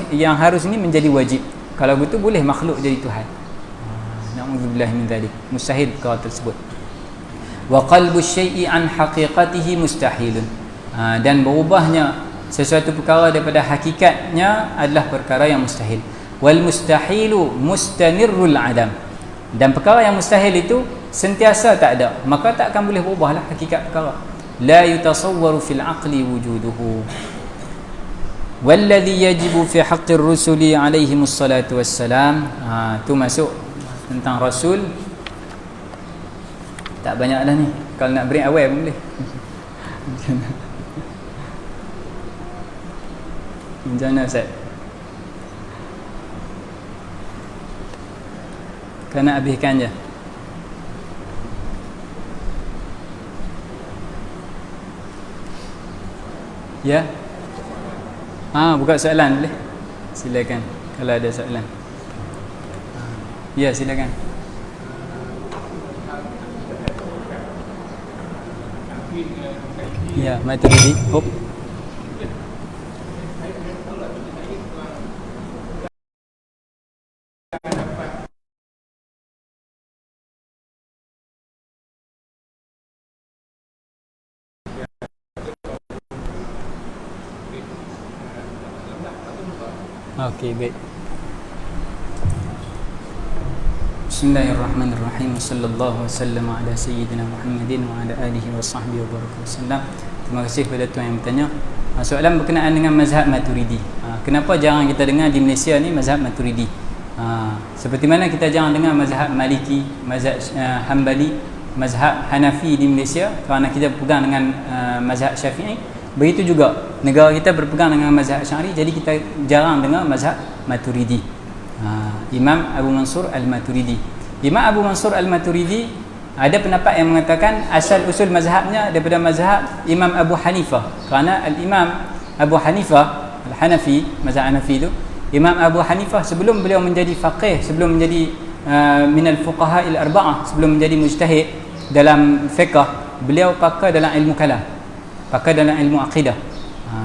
ni menjadi wajib. Kalau begitu boleh makhluk jadi Tuhan. Na'udzubillah min dzalik. Mustahil perkara tersebut. Wa qalbu syai'i an haqiqatihi mustahilun. Dan berubahnya sesuatu perkara daripada hakikatnya adalah perkara yang mustahil. Wal mustahilu mustanirrul adam. Dan perkara yang mustahil itu sentiasa tak ada, maka tak akan boleh berubahlah hakikat perkara. La yutasawwaru fil aqli wujuduhu. Walladhi yajibu fi haqqir rusuli alaihimus salatu wassalam. Tu masuk tentang rasul. Tak banyak dah ni. Kalau nak beri awal pun boleh. Macam mana Ustaz? Kena habiskan je. Ya. Buka soalan boleh. Silakan kalau ada soalan. Ya, silakan. Ya, Maturidi. Hop. Okey, baik. Bismillahirrahmanirrahim. Sallallahu wasallam ala sayyidina Muhammadin wa ala alihi wa sahbihi wa barakatuh. Terima kasih kepada tuan yang bertanya. Soalan berkenaan dengan mazhab Maturidi. Kenapa jarang kita dengar di Malaysia ni mazhab Maturidi? Seperti mana kita jarang dengar mazhab Maliki, mazhab Hanbali, mazhab Hanafi di Malaysia kerana kita berpegang dengan mazhab Syafi'i. Begitu juga negara kita berpegang dengan mazhab Asy'ari, jadi kita jarang dengar mazhab Maturidi. Imam Abu Mansur Al-Maturidi. Imam Abu Mansur Al-Maturidi ada pendapat yang mengatakan asal usul mazhabnya daripada mazhab Imam Abu Hanifah. Kerana Al-Imam Abu Hanifah Al-Hanafi, mazhab Hanafi itu, Imam Abu Hanifah sebelum beliau menjadi faqih, sebelum menjadi minal fuqaha al-arba'ah, sebelum menjadi mujtahid dalam fiqh, beliau pakar dalam ilmu kalam, pakar dalam ilmu akidah.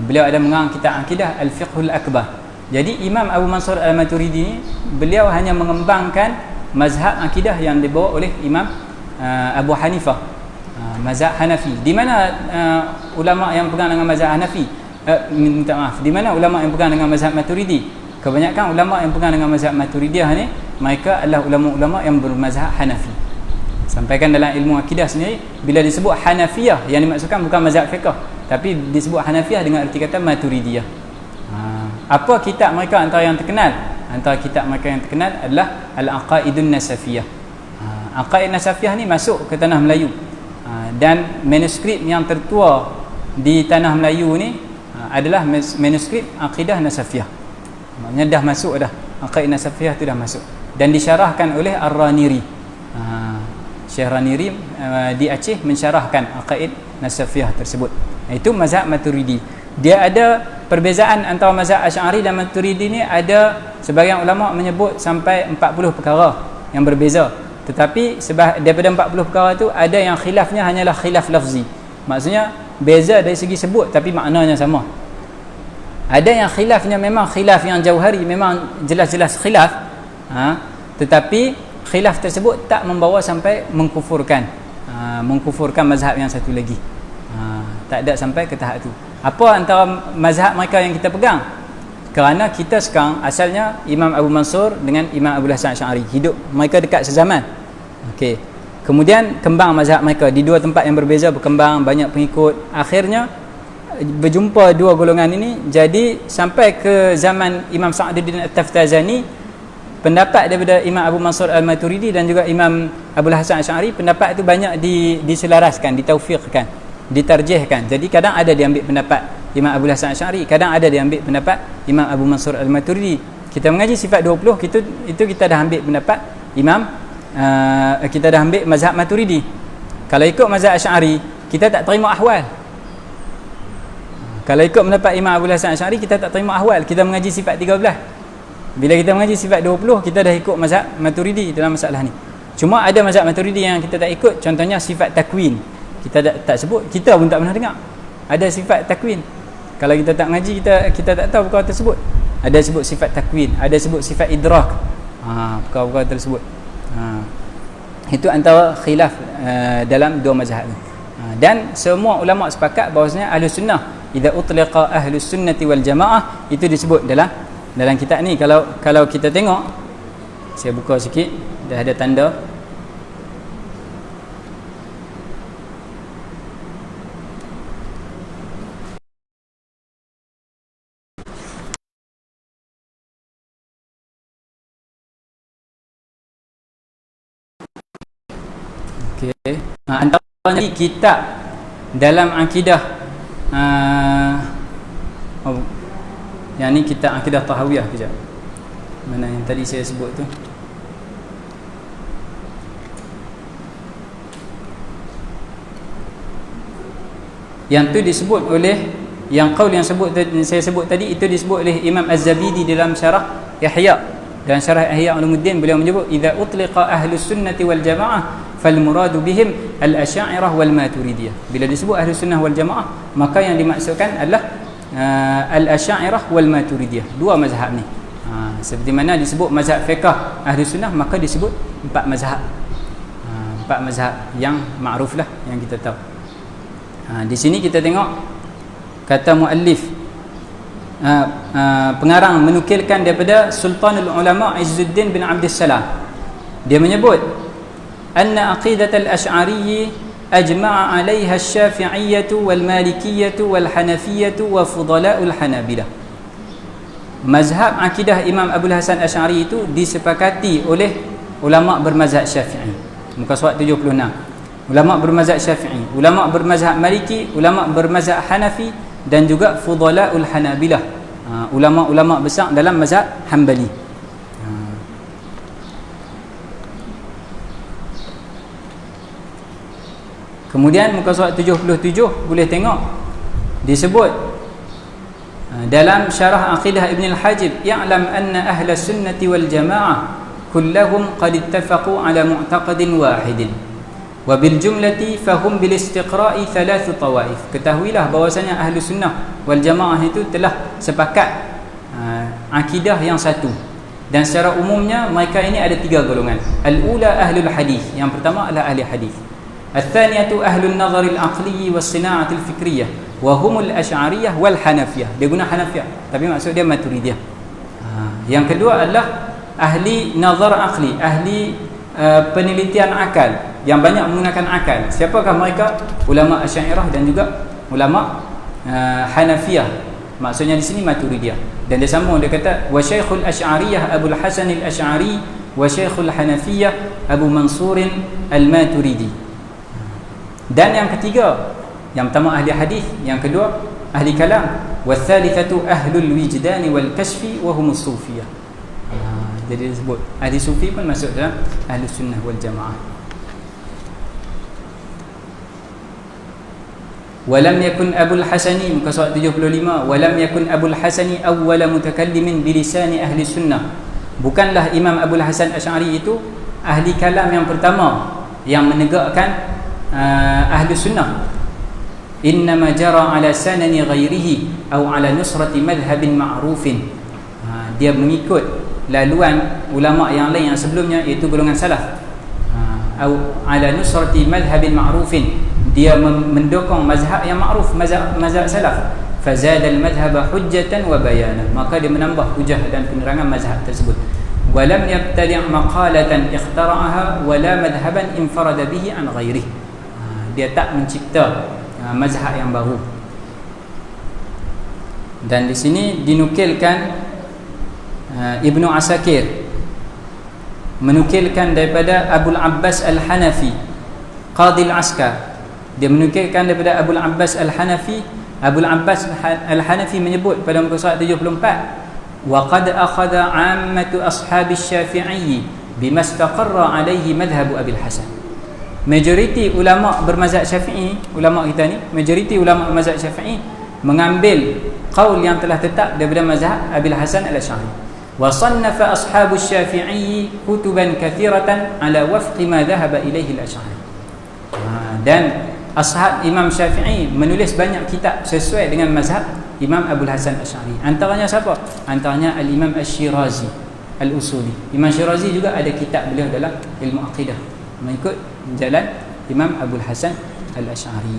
Beliau ada mengarang kitab akidah Al-Fiqhul Akbar. Jadi Imam Abu Mansur Al-Maturidi ni, beliau hanya mengembangkan mazhab akidah yang dibawa oleh Imam Abu Hanifah, mazhab Hanafi. Di mana ulama yang pegang dengan mazhab Hanafi, minta maaf, di mana ulama yang pegang dengan mazhab Maturidi? Kebanyakan ulama yang pegang dengan mazhab Maturidiyah ni, mereka adalah ulama-ulama yang bermazhab Hanafi. Sampaikan dalam ilmu akidah sendiri, bila disebut Hanafiyah, yang dimaksudkan bukan mazhab fiqh, tapi disebut Hanafiyah dengan erti kata Maturidiyah. Apa kitab mereka antara yang terkenal? Antara kitab mereka yang terkenal adalah Al-Aqaidun Nasafiyah. Aqaid Nasafiyah ni masuk ke tanah Melayu, dan manuskrip yang tertua di tanah Melayu ni adalah manuskrip Aqidah Nasafiyah. Maknanya dah masuk dah, Aqaid Nasafiyah tu dah masuk, dan disyarahkan oleh Ar-Raniri. Syekh Raniri di Aceh mensyarahkan Aqaid Nasafiyah tersebut. Itu mazhab Maturidi. Dia ada perbezaan antara mazhab Asy'ari dan Maturidi ni, ada sebahagian ulama menyebut sampai 40 perkara yang berbeza. Tetapi daripada 40 perkara tu ada yang khilafnya hanyalah khilaf lafzi. Maksudnya beza dari segi sebut tapi maknanya sama. Ada yang khilafnya memang khilaf yang jauhari, memang jelas-jelas khilaf, tetapi khilaf tersebut tak membawa sampai mengkufurkan mazhab yang satu lagi. Tak ada sampai ke tahap tu. Apa antara mazhab mereka yang kita pegang? Kerana kita sekarang asalnya Imam Abu Mansur dengan Imam Abu Hasan Asy'ari hidup, mereka dekat sezaman. Okey. kemudian kembang mazhab mereka di dua tempat yang berbeza, berkembang, banyak pengikut. Akhirnya berjumpa dua golongan ini. Jadi sampai ke zaman Imam Sa'duddin At-Taftazani, pendapat daripada Imam Abu Mansur Al-Maturidi dan juga Imam Abul Hasan Asy'ari, pendapat itu banyak diselaraskan, ditaufiqkan, ditarjihkan. Jadi kadang ada diambil pendapat Imam Abul Hasan Asy'ari, kadang ada diambil pendapat Imam Abu Mansur Al-Maturidi. Kita mengaji sifat 20, itu kita dah ambil pendapat kita dah ambil mazhab Maturidi. Kalau ikut mazhab Asy'ari, kita tak terima ahwal. Kalau ikut pendapat Imam Abul Hasan Asy'ari, kita tak terima ahwal. Kita mengaji sifat 13. Bila kita mengaji sifat 20, kita dah ikut mazhab Maturidi dalam masalah ni. Cuma ada mazhab Maturidi yang kita tak ikut, contohnya sifat takwin. Kita tak sebut, kita pun tak pernah dengar ada sifat takwin. Kalau kita tak mengaji, kita tak tahu perkara tersebut. Ada sebut sifat takwin, ada sebut sifat idrak. Perkara-perkara tersebut. Itu antara khilaf dalam dua mazhab ni. Dan semua ulama sepakat bahawasanya Ahlus Sunnah, idza utliqa Ahlus Sunnati wal Jamaah, itu disebut dalam kitab ni. Kalau kita tengok, saya buka sikit, dah ada tanda. Okey. Antaranya kitab dalam akidah, yang ni kitab akidah Tahawiyah. Kejap, mana yang tadi saya sebut tu? Yang tu disebut oleh, yang qaul yang saya sebut tadi, itu disebut oleh Imam Az-Zabidi dalam syarah Ihya. Dan syarah Ihya Ulumuddin, beliau menyebut idza utliqa Ahlus Sunnati wal Jamaah fal muradu bihim al-Asy'ariyah wal Maturidiyah. Bila disebut Ahlus Sunnah wal Jamaah, maka yang dimaksudkan adalah al-Asy'ariyah wal Maturidiyah, dua mazhab ni. Seperti mana disebut mazhab fiqh Ahlus Sunnah, maka disebut empat mazhab. Empat mazhab yang ma'ruf lah, yang kita tahu. Di sini kita tengok kata muallif, pengarang menukilkan daripada Sultanul Ulama Izzuddin bin Abdus Salam. Dia menyebut anna aqidat al-Asy'ari ajma'a 'alayha asy-Syafi'iyyah wal Malikiyyah wal Hanafiyyah wa fudala'ul Hanabilah. Mazhab akidah Imam Abul Hasan Asy'ari itu disepakati oleh ulama bermazhab Syafi'i. Muka surat 76. Ulama bermazhab Syafi'i, ulama bermazhab Maliki, ulama bermazhab Hanafi, dan juga fudala'ul Hanabilah, ulama-ulama besar dalam mazhab Hanbali. Kemudian muka surat 77 boleh tengok disebut dalam syarah Aqidah Ibn al-Hajib, ya'lam anna ahla sunnati wal jamaah kullahum qad ittafaqu ala mu'taqadin wahidin wa bil jumlati fahum bil istiqra'i thalath tawaif. Ketahuilah bahwasanya ahli sunnah wal jamaah itu telah sepakat akidah yang satu, dan secara umumnya mereka ini ada tiga golongan. Al-ula ahlul hadis, yang pertama adalah ahli hadis. Al-thaniyatu ahlun nazar al-aqli was sina'ah al-fikriyah wa humul asy'ariyah wal hanafiyah. Dia guna hanafiyah tapi maksud dia maturidiyah. Yang kedua adalah ahli nazar aqli, ahli penelitian akal, yang banyak menggunakan akal. Siapakah mereka? Ulama Asy'ariyah dan juga ulama Hanafiyah. Maksudnya di sini Maturidiyah. Dan dia sambung, dia kata wa Syekhul Asy'ariyah Abul Hasan Al-Asy'ari wa Syekhul Hanafiyah Abu Mansur Al-Maturidi. Dan yang ketiga, yang pertama ahli hadis, yang kedua ahli kalam, wa tsalitsatu ahlul wijdani wal kashfi wa humus sufiyah. Jadi disebut ahli sufi pun masuk dalam ahli sunnah wal jamaah. Walam yakun Abul Hasani, muka surat 75, walam yakun Abul Hasani awwala mutakallimin bilisani ahli sunnah. Bukanlah Imam Abul Hasan Asy'ari itu ahli kalam yang pertama yang menegakkan ahli sunnah. Innama jara ala sanani ghairihi aw ala nusrati madhhabin ma'rufin. Dia mengikut laluan ulama yang lain yang sebelumnya, iaitu golongan salaf. Aw ala nusrati madhhabin ma'rufin, dia mendukung mazhab yang ma'ruf, mazhab salaf. Fazada al-madhhab hujjatan wa bayanan, maka dia menambah hujah dan penerangan mazhab tersebut. walam yabtadi' maqalatan ikhtara'aha wala madhhaban infarada bihi an ghairihi. Dia tak mencipta mazhab yang baru. Dan di sini dinukilkan Ibnu Asakir menukilkan daripada Abul Abbas Al-Hanafi Qadhi Al-Askar. Dia menukilkan daripada Abul Abbas Al-Hanafi. Abul Abbas Al-Hanafi menyebut pada muka surat 74, wa qad akhadha 'ammatu ashabi Syafi'i bima istaqarra alaihi madhhabu Abil Hasan. Majoriti ulama bermazhab Syafi'i, ulama kita ni, majoriti ulama mazhab Syafi'i mengambil qaul yang telah tetap daripada mazhab Abil Hasan Al-Asy'ari. Wa sannafa ashabu Syafi'i kutuban kathiratan ala wafqi ma dhahaba ilaihi Al-Asy'ari. Dan ashab Imam Syafi'i menulis banyak kitab sesuai dengan mazhab Imam Abul Hasan Asy'ari. Antaranya siapa? Antaranya Al-Imam Asy-Syirazi Al-Usuli. Imam Syirazi juga ada kitab beliau dalam ilmu akidah mengikut jalan Imam Abul Hasan Al-Asy'ari.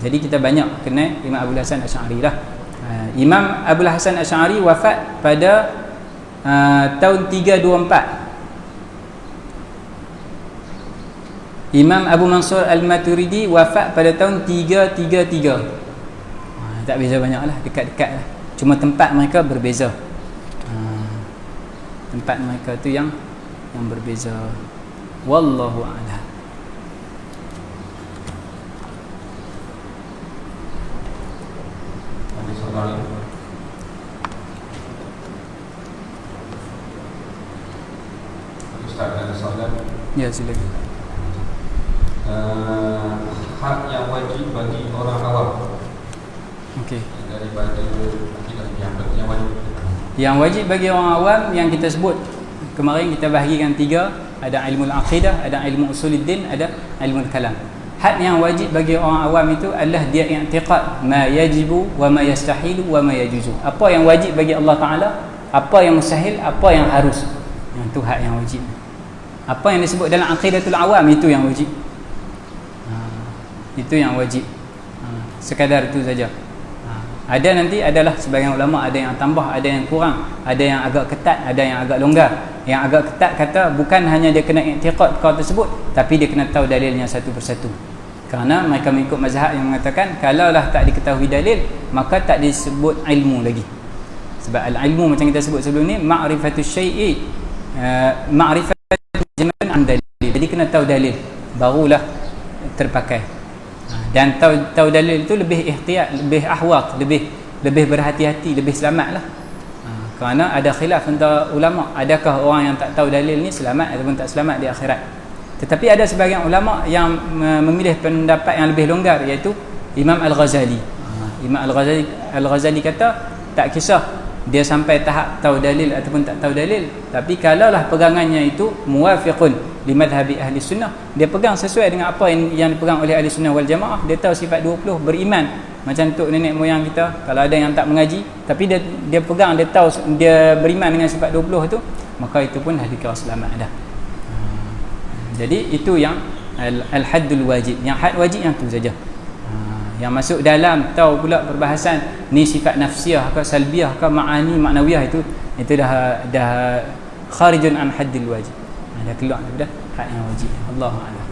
Jadi kita banyak kenal Imam Abul Hasan Asy'ari lah. Imam Abul Hasan Asy'ari wafat pada tahun 324. Imam Abu Mansur Al-Maturidi wafat pada tahun 333. Tak beza banyak lah, dekat-dekat lah. Cuma tempat mereka berbeza. Tempat mereka tu yang berbeza. Wallahu a'lam. Ustaz, ada soalan? Ya, silakan. Hak yang wajib bagi orang awam. Okey. Daripada yang wajib. Yang wajib bagi orang awam yang kita sebut kemarin, kita bahagikan 3. Ada ilmu al-aqidah, ada ilmu usuluddin, ada ilmu al-kalam. Hak yang wajib bagi orang awam itu adalah dia i'tiqad ma yajibu wa ma yastahilu wa ma yajuzu. Apa yang wajib bagi Allah Ta'ala, apa yang mustahil, apa yang harus. Yang tu hak yang wajib. Apa yang disebut dalam aqidatul awam itu yang wajib. Itu yang wajib. Sekadar itu saja. Ada nanti adalah sebagian ulama ada yang tambah, ada yang kurang, ada yang agak ketat, ada yang agak longgar. Yang agak ketat kata bukan hanya dia kena i'tiqad perkara tersebut, tapi dia kena tahu dalilnya satu persatu. Kerana mereka mengikut mazhab yang mengatakan kalaulah tak diketahui dalil, maka tak disebut ilmu lagi. Sebab al-ilmu macam kita sebut sebelum ni, ma'rifatus syai'i, ma'rifatul jamal an dalil. Jadi kena tahu dalil barulah terpakai. Dan tahu dalil itu lebih ihtiyat, lebih ahwat, lebih berhati-hati, lebih selamatlah. Kerana ada khilaf antara ulama, adakah orang yang tak tahu dalil ni selamat ataupun tak selamat di akhirat. Tetapi ada sebahagian ulama yang memilih pendapat yang lebih longgar, iaitu Imam Al-Ghazali. Imam Al-Ghazali kata tak kisah dia sampai tahap tahu dalil ataupun tak tahu dalil, tapi kalaulah pegangannya itu muwafiqun li madhhabi ahli sunnah, dia pegang sesuai dengan apa yang dipegang oleh ahli sunnah wal jamaah. Dia tahu sifat 20, beriman macam untuk nenek moyang kita. Kalau ada yang tak mengaji tapi dia pegang, dia tahu, dia beriman dengan sifat 20 tu, maka itu pun dah dikira selamat dah. Jadi itu yang al-haddul wajib. Yang had wajib yang tu saja. Yang masuk dalam tahu pula perbahasan ni sifat nafsiyah ke salbiyah ke ma'ani maknawiyah, itu dah kharijun an haddil wajib. Dah keluar daripada hak yang wajib. Allahu a'lam.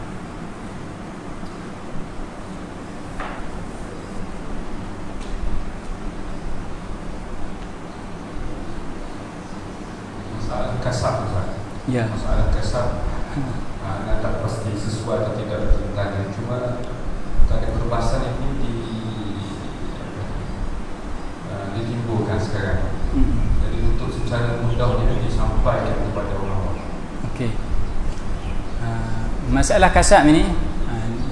Masalah kasar, Ustaz. Ya. Masalah kasar. Tak pasti sesuai atau tidak bertentangan. Cuma tadi perbahasan ini ditimbulkan sekarang. Jadi untuk secara mudahnya disampaikan kepada orang. Okey. Masalah kasab ini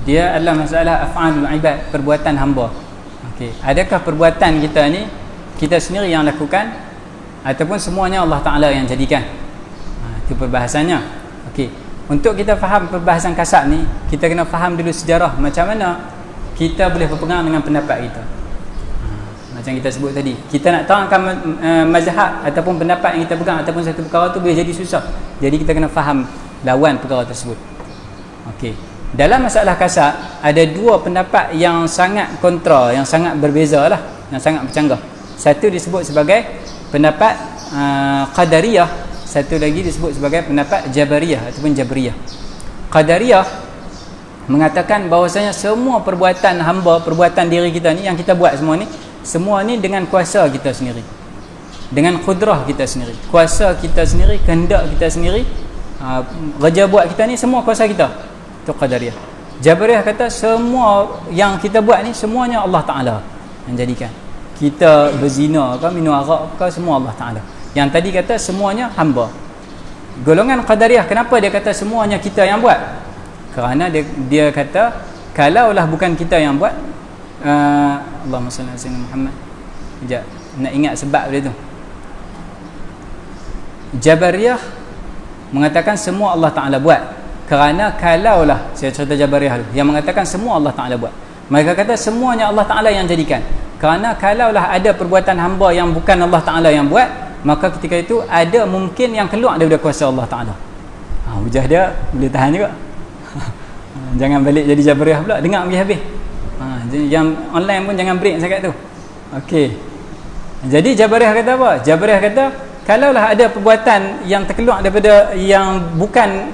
dia adalah masalah af'alul ibad, perbuatan hamba. Okey. Adakah perbuatan kita ni kita sendiri yang lakukan ataupun semuanya Allah Ta'ala yang jadikan? Itu perbahasannya. Okey. Untuk kita faham perbahasan kasab ni, kita kena faham dulu sejarah macam mana kita boleh berpegang dengan pendapat kita. Macam kita sebut tadi, kita nak terangkan mazhab ataupun pendapat yang kita pegang ataupun satu perkara tu boleh jadi susah. Jadi kita kena faham lawan perkara tersebut. Okey. Dalam masalah kasab ada dua pendapat yang sangat kontra, yang sangat berbeza lah, yang sangat bercanggah. Satu disebut sebagai pendapat Qadariyah, satu lagi disebut sebagai pendapat Jabariyah ataupun Jabriyah. Qadariyah mengatakan bahawasanya semua perbuatan hamba, perbuatan diri kita ni yang kita buat semua ni dengan kuasa kita sendiri, dengan kudrah kita sendiri, kuasa kita sendiri, kehendak kita sendiri. Kerja buat kita ni semua kuasa kita. Itu Qadariyah. Jabariyah kata semua yang kita buat ni semuanya Allah Ta'ala yang jadikan. Kita berzina ke, minum arak ke, semua Allah Ta'ala. Yang tadi kata semuanya hamba. Golongan Qadariyah, kenapa dia kata semuanya kita yang buat? Kerana dia kata kalaulah bukan kita yang buat, Allahumma salli ala sayyidina Muhammad. Sekejap, nak ingat sebab dia tu. Jabariyah mengatakan semua Allah Ta'ala buat. Kerana kalaulah, saya cerita Jabariyah dulu, yang mengatakan semua Allah Ta'ala buat, mereka kata semuanya Allah Ta'ala yang jadikan. Kerana kalaulah ada perbuatan hamba yang bukan Allah Ta'ala yang buat, maka ketika itu ada mungkin yang keluar daripada kuasa Allah Ta'ala. Hujah dia boleh tahan juga. Jangan balik jadi Jabariyah pula, dengar pergi habis. Yang online pun jangan break sangat tu. Okey. Jadi Jabariyah kata apa? Jabariyah kata kalaulah ada perbuatan yang terkeluar daripada yang bukan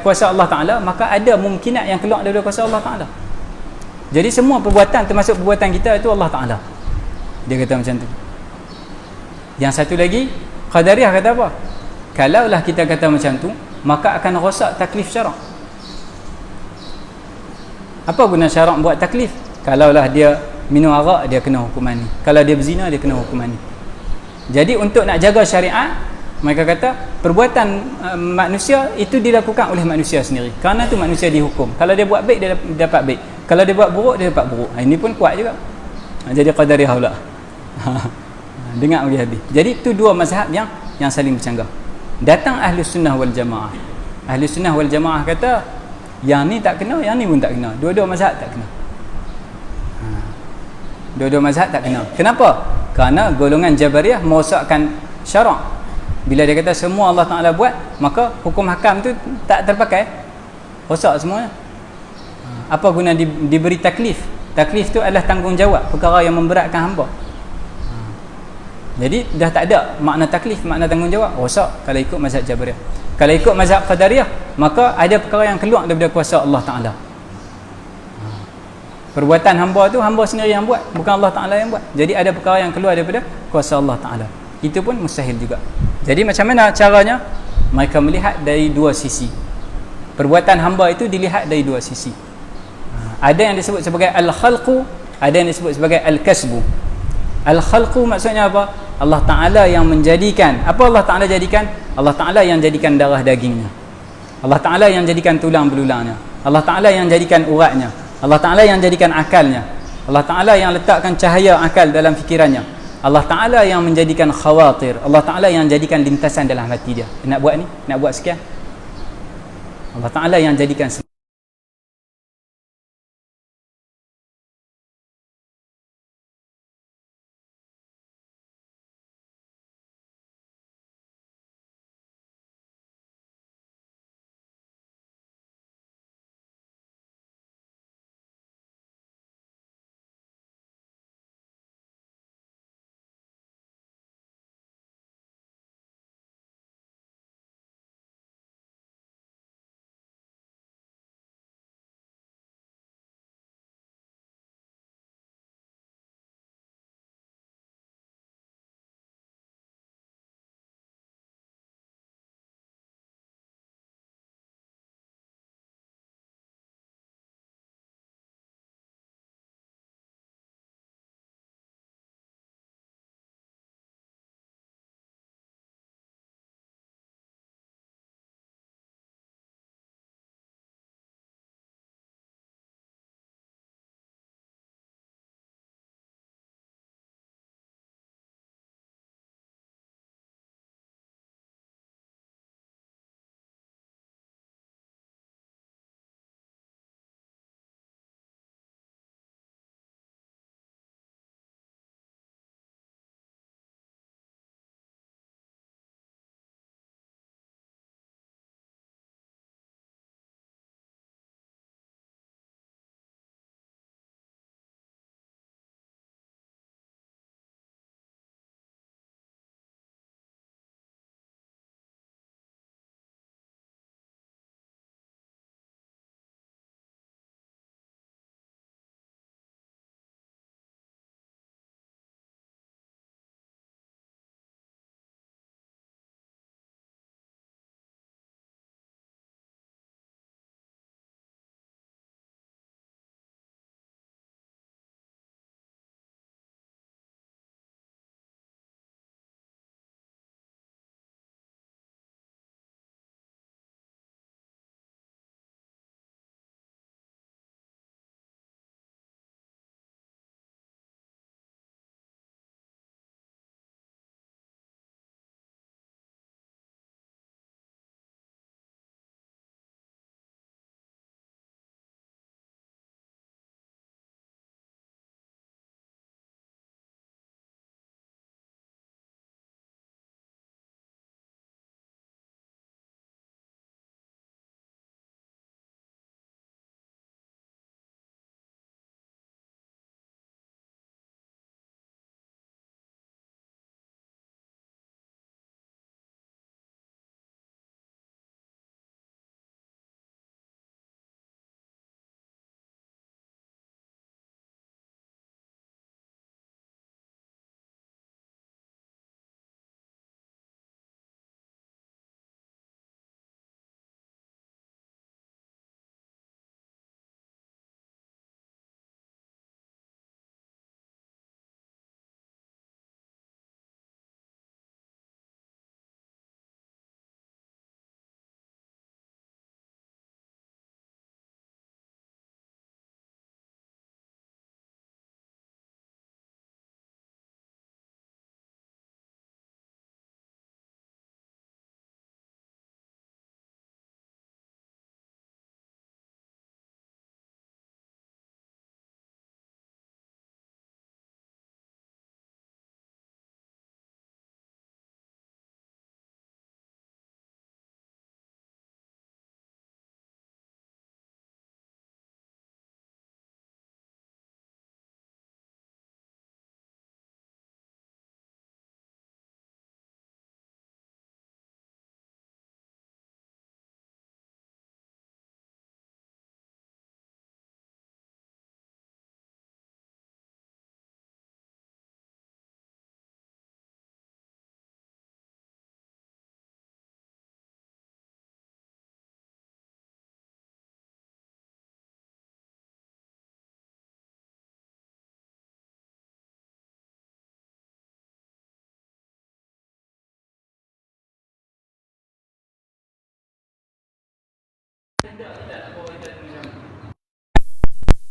kuasa Allah Ta'ala, maka ada mungkinat yang keluar daripada kuasa Allah Ta'ala. Jadi semua perbuatan termasuk perbuatan kita itu Allah Ta'ala. Dia kata macam tu. Yang satu lagi Qadariyah kata apa? Kalaulah kita kata macam tu, maka akan rosak taklif syarak. Apa guna syarak buat taklif? Kalaulah dia minum arak, dia kena hukuman ni. Kalau dia berzina, dia kena hukuman ni. Jadi untuk nak jaga syariat, mereka kata perbuatan manusia itu dilakukan oleh manusia sendiri. Kerana tu manusia dihukum. Kalau dia buat baik, dia dapat baik. Kalau dia buat buruk, dia dapat buruk. Ini pun kuat juga. Jadi Qadariyah pula. Dengar pergi habis. Jadi itu dua mazhab yang saling bercanggah. Datang Ahlus Sunnah wal Jamaah. Ahlus Sunnah wal Jamaah kata yang ni tak kena, yang ni pun tak kena. Dua-dua mazhab tak kena. Dua-dua mazhab tak kena. Kenapa? Kerana golongan Jabariyah merosakkan syarak. Bila dia kata semua Allah Ta'ala buat, maka hukum hakam tu tak terpakai. Rosak semuanya. Apa guna diberi taklif? Taklif tu adalah tanggungjawab, perkara yang memberatkan hamba. Jadi dah tak ada makna taklif, makna tanggungjawab. Rosak kalau ikut mazhab Jabariyah. Kalau ikut mazhab Qadariyah, maka ada perkara yang keluar daripada kuasa Allah Ta'ala. Perbuatan hamba tu hamba sendiri yang buat, bukan Allah Ta'ala yang buat. Jadi ada perkara yang keluar daripada kuasa Allah Ta'ala. Itu pun mustahil juga. Jadi macam mana caranya? Mereka melihat dari dua sisi. Perbuatan hamba itu dilihat dari dua sisi. Ada yang disebut sebagai al-khalqu, ada yang disebut sebagai al-kasbu. Al-khalqu maksudnya apa? Allah Ta'ala yang menjadikan. Apa Allah Ta'ala jadikan? Allah Ta'ala yang jadikan darah dagingnya. Allah Ta'ala yang jadikan tulang belulangnya. Allah Ta'ala yang jadikan uratnya. Allah Ta'ala yang jadikan akalnya. Allah Ta'ala yang letakkan cahaya akal dalam fikirannya. Allah Ta'ala yang menjadikan khawatir. Allah Ta'ala yang jadikan lintasan dalam hati dia. Nak buat ni? Nak buat sekian? Allah Ta'ala yang jadikan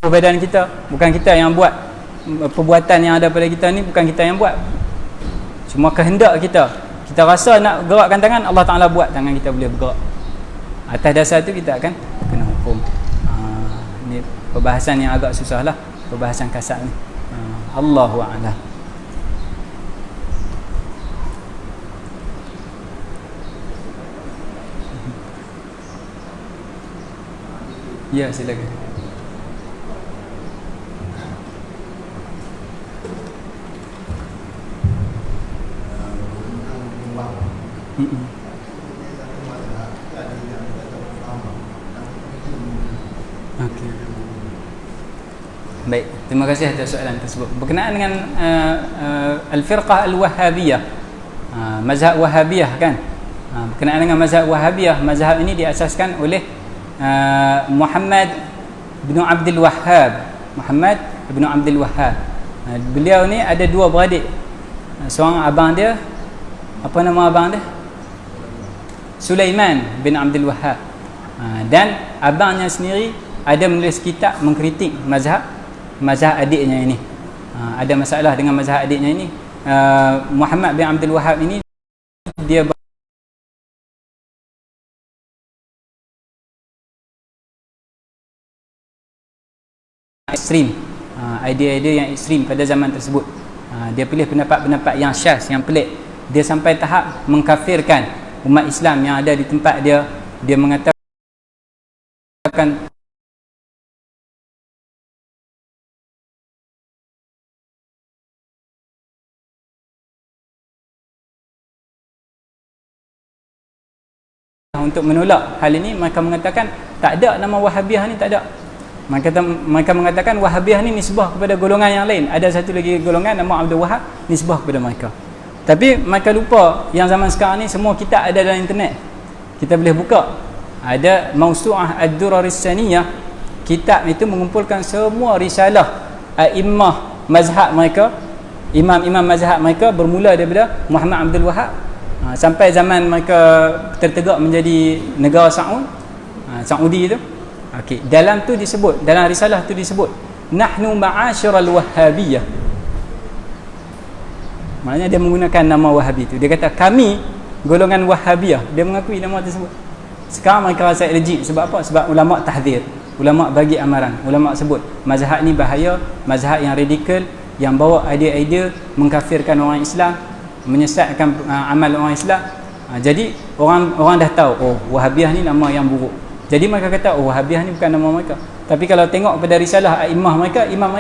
badan kita, bukan kita yang buat. Perbuatan yang ada pada kita ni bukan kita yang buat, cuma kehendak kita. Kita rasa nak gerakkan tangan, Allah Ta'ala buat tangan kita boleh bergerak. Atas dasar tu kita akan kena hukum. Ni perbahasan yang agak susah lah, perbahasan kasar ni. Allahu a'lam. Ya, silakan. Okay. Baik, terima kasih atas soalan tersebut. Berkenaan dengan Al-Firqah Al-Wahhabiyah, mazhab Wahhabiyah kan. Berkenaan dengan mazhab Wahhabiyah, mazhab ini diasaskan oleh Muhammad bin Abdul Wahhab. Muhammad bin Abdul Wahhab. Beliau ni ada dua beradik. Seorang abang dia, apa nama abang dia? Sulaiman bin Abdul Wahhab. Dan abangnya sendiri ada menulis kitab mengkritik mazhab adiknya ini. Ada masalah dengan mazhab adiknya ini. Muhammad bin Abdul Wahhab ini dia ekstrim, idea-idea yang ekstrim pada zaman tersebut. Dia pilih pendapat-pendapat yang syaz, yang pelik. Dia sampai tahap mengkafirkan umat Islam yang ada di tempat dia. Dia mengatakan untuk menolak hal ini. Mereka mengatakan tak ada nama Wahhabiyah ni, tak ada. Mereka mengatakan Wahhabiyah ni nisbah kepada golongan yang lain. Ada satu lagi golongan nama Abdul Wahhab, nisbah kepada mereka. Tapi mereka lupa yang zaman sekarang ni semua kitab ada dalam internet. Kita boleh buka. Ada Mausu'ah Ad-Durar As-Saniyah. Kitab itu mengumpulkan semua risalah a'immah mazhab mereka, imam-imam mazhab mereka, bermula daripada Muhammad Abdul Wahhab sampai zaman mereka tertegak menjadi negara Saudi itu. Okey, dalam tu disebut, dalam risalah tu disebut nahnu ma'asyiral wahhabiyah. Maknanya dia menggunakan nama Wahhabi tu. Dia kata kami golongan Wahhabiyah. Dia mengakui nama tersebut. Sekarang mereka rasa legit. Sebab apa? Sebab ulama tahdzir, ulama bagi amaran, ulama sebut mazhab ni bahaya, mazhab yang radikal, yang bawa idea-idea mengkafirkan orang Islam, menyesatkan amal orang Islam. Jadi orang dah tahu, oh Wahhabiyah ni nama yang buruk. Jadi mereka kata, oh Wahhabiyah ni bukan nama mereka. Tapi kalau tengok pada risalah a'immah mereka, imam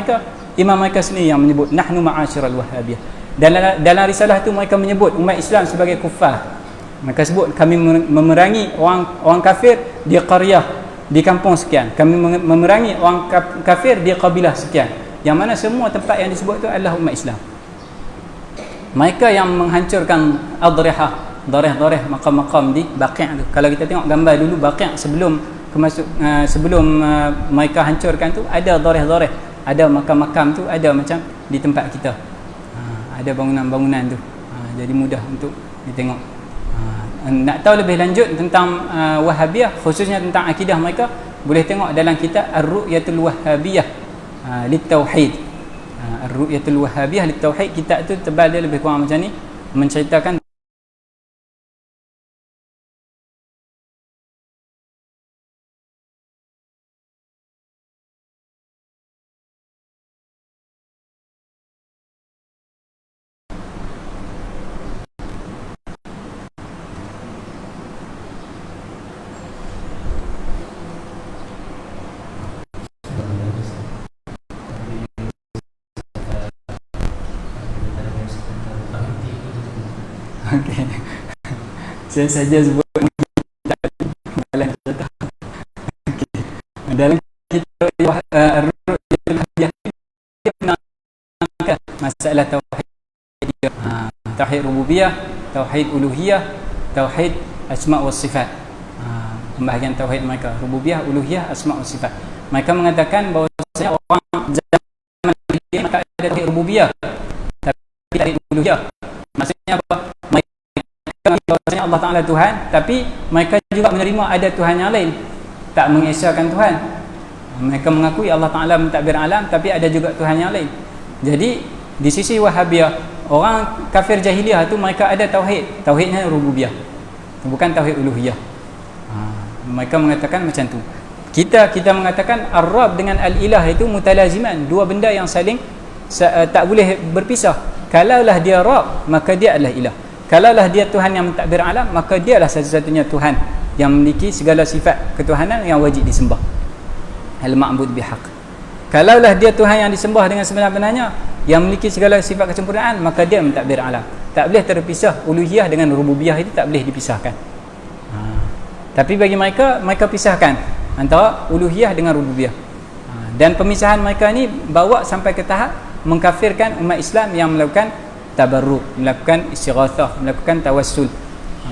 mereka sendiri yang menyebut nahnu ma'asyiral wahhabiyah. Dalam risalah tu mereka menyebut umat Islam sebagai kufar. Mereka sebut kami memerangi orang kafir di qaryah, di kampung sekian. Kami memerangi orang kafir di kabilah sekian. Yang mana semua tempat yang disebut tu adalah umat Islam. Mereka yang menghancurkan adrihah, darih-darih makam-makam di Baqi' tu. Kalau kita tengok gambar dulu Baqi' sebelum mereka hancurkan tu, ada darih-darih, ada makam-makam tu, ada macam di tempat kita. Ada bangunan-bangunan tu. Jadi mudah untuk ditengok. Nak tahu lebih lanjut tentang Wahhabiyah, khususnya tentang akidah mereka, boleh tengok dalam kitab Ar-Ru'yatul Wahhabiyah Lit-Tauhid. Ar-Ru'yatul Wahhabiyah Lit-Tauhid. Kitab tu tebal dia lebih kurang macam ni, menceritakan okay. Saya saja sebut dalam cerita. Okay. Dalam kitab Ar-Ru'yatul Wahhabiyah masalah tauhid, tauhid rububiyah, tauhid uluhiyah, tauhid asma' wa sifat. Pembahagian tauhid mereka rububiyah, uluhiyah, asma' wa sifat. Mereka mengatakan bahawa orang zaman ini mereka ada tauhid rububiyah tapi tauhid uluhiyah. Maksudnya apa? Mereka bahawasanya Allah Ta'ala Tuhan, tapi mereka juga menerima ada Tuhan yang lain. tak mengesahkan Tuhan. Mereka mengakui Allah Ta'ala mentadbir alam, tapi ada juga Tuhan yang lain. Jadi di sisi Wahabiyah, orang kafir jahiliyah tu mereka ada tauhid. Tauhidnya rububiyah, bukan tauhid uluhiyah. Mereka mengatakan macam tu. Kita mengatakan Ar-Rabb dengan Al-Ilah itu mutalaziman, dua benda yang saling tak boleh berpisah. Kalaulah dia Rabb, maka dia adalah Ilah. Kalaulah dia Tuhan yang mentadbir alam, maka dia adalah satu-satunya Tuhan yang memiliki segala sifat ketuhanan yang wajib disembah, al-ma'bud bihaq. Kalaulah dia Tuhan yang disembah dengan sebenar-benarnya, yang memiliki segala sifat kesempurnaan, maka dia mentadbir alam. Tak boleh terpisah. Uluhiyah dengan rububiyah itu tak boleh dipisahkan. Tapi bagi mereka pisahkan antara uluhiyah dengan rububiyah. Dan pemisahan mereka ni bawa sampai ke tahap mengkafirkan umat Islam yang melakukan tabarruk, melakukan istighathah, melakukan tawassul.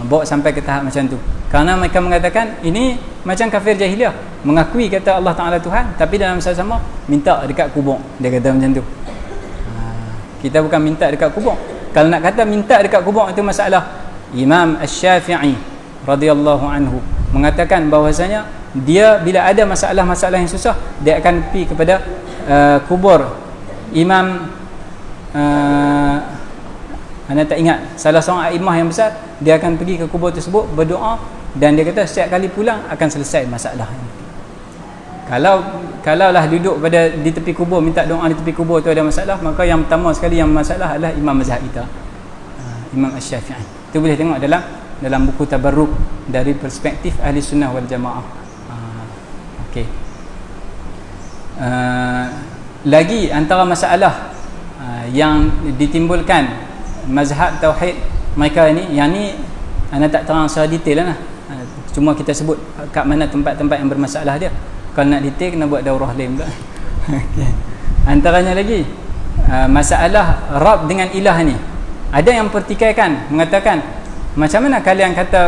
Bawa sampai ke tahap macam tu. Kerana mereka mengatakan ini macam kafir jahiliyah, mengakui kata Allah Ta'ala Tuhan, tapi dalam masa sama minta dekat kubur. Dia kata macam tu. Kita bukan minta dekat kubur. Kalau nak kata minta dekat kubur itu masalah. Imam Asy-Syafi'i radhiyallahu anhu mengatakan bahawasanya dia bila ada masalah-masalah yang susah, dia akan pergi kepada kubur Imam anda tak ingat, salah seorang aimah yang besar, dia akan pergi ke kubur tersebut berdoa, dan dia kata setiap kali pulang akan selesai masalah ini. Kalaulah duduk di tepi kubur minta doa di tepi kubur tu ada masalah, maka yang pertama sekali yang masalah adalah imam mazhab kita, Imam Asy-Syafi'i. Tu boleh tengok dalam buku Tabarruk dari perspektif Ahli Sunnah wal Jamaah. Okey. Lagi antara masalah yang ditimbulkan mazhab tauhid mereka ni, yang ni anda tak terang secara detail lah. Cuma kita sebut kat mana tempat-tempat yang bermasalah dia. Kalau nak detail kena buat daurah lain pula. Okay. Antaranya lagi masalah Rabb dengan Ilah ni. Ada yang pertikaikan, mengatakan macam mana kalian kata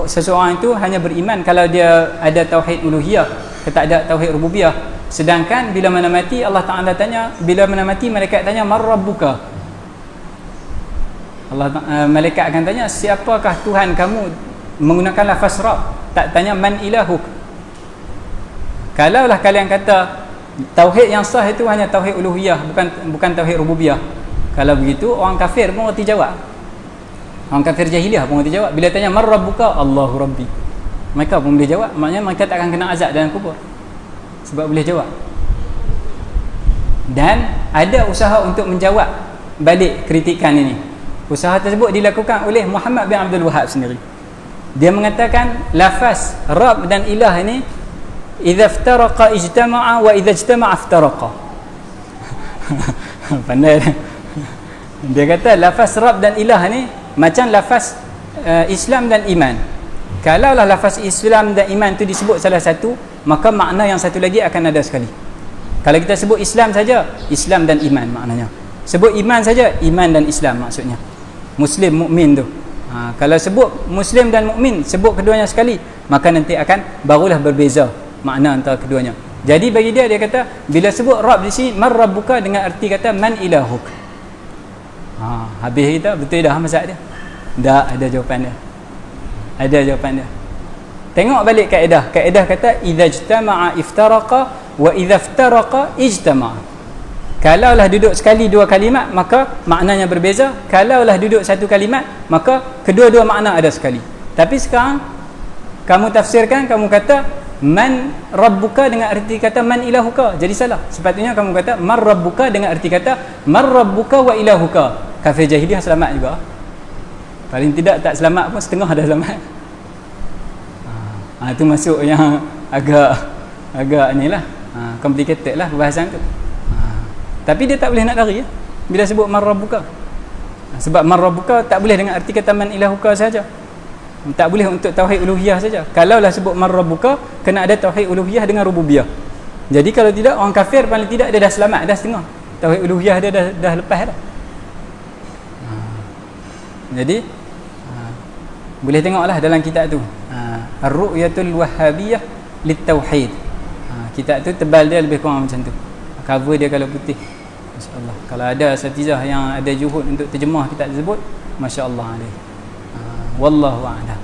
seseorang itu hanya beriman kalau dia ada tauhid uluhiyah, tak ada tauhid rububiyah. Sedangkan bila mana mati Allah Ta'ala tanya, bila mana mati malaikat tanya man rabbuka. Malaikat akan tanya siapakah Tuhan kamu, menggunakan lafaz Rabb, tak tanya man ilahuk. Kalaulah kalian kata tauhid yang sah itu hanya tauhid uluhiyah, bukan tauhid rububiyah, kalau begitu orang kafir pun reti jawab. Orang kafir jahiliyah pun reti jawab. Bila tanya man rabbuka, Allahu rabbi, mereka pun boleh jawab. Maknanya mereka tak akan kena azab dalam kubur sebab boleh jawab. Dan ada usaha untuk menjawab balik kritikan ini. Usaha tersebut dilakukan oleh Muhammad bin Abdul Wahhab sendiri. Dia mengatakan lafaz Rabb dan Ilah ini idza iftaraqa ijtama'a wa idza ijtama'a iftaraqa. Pandai. Dia kata lafaz Rabb dan Ilah ni macam lafaz Islam dan iman. Kalaulah lafaz Islam dan iman tu disebut salah satu, maka makna yang satu lagi akan ada sekali. Kalau kita sebut Islam saja, Islam dan iman maknanya. Sebut iman saja, iman dan Islam maksudnya. Muslim, mukmin tu. Kalau sebut Muslim dan mukmin, sebut keduanya sekali, maka nanti akan barulah berbeza makna antara keduanya. Jadi bagi dia kata bila sebut Rabb di sini, man rabbuka dengan erti kata man ilahuk. Habis kita betul dah masalah dia. Tak ada jawapan dia. Ada jawapan dia. Tengok balik kaedah. Kaedah kata idza ijtama'a iftaraqa wa idza iftaraqa ijtama'a. Kalaulah duduk sekali dua kalimat, maka maknanya berbeza. Kalaulah duduk satu kalimat, maka kedua-dua makna ada sekali. Tapi sekarang kamu tafsirkan, kamu kata man rabbuka dengan erti kata man ilahuka. Jadi salah. Sepatutnya kamu kata man rabbuka dengan erti kata man rabbuka wa ilahuka. Kafir jahiliyah selamat juga. Paling tidak tak selamat pun setengah dah selamat. Itu masuk yang agak ni lah, complicated lah perbahasan tu. Tapi dia tak boleh nak lari ya, bila sebut man rabbuka. Sebab man rabbuka tak boleh dengan arti kata man ilahuka saja. Tak boleh untuk tauhid uluhiyah saja. Kalaulah sebut man rabbuka, kena ada tauhid uluhiyah dengan rububiyah. Jadi kalau tidak, orang kafir paling tidak dia dah selamat dah setengah. Tauhid uluhiyah dia dah lepas dah. Jadi boleh tengoklah dalam kitab tu, Ar-Ru'yatul Wahhabiyah Lit-Tauhid. Kitab tu tebal dia lebih kurang macam tu. Cover dia kalau putih, masya-Allah. Kalau ada asatizah yang ada juhud untuk terjemah kitab tersebut, masya-Allah alaih. Wallahu a'lam.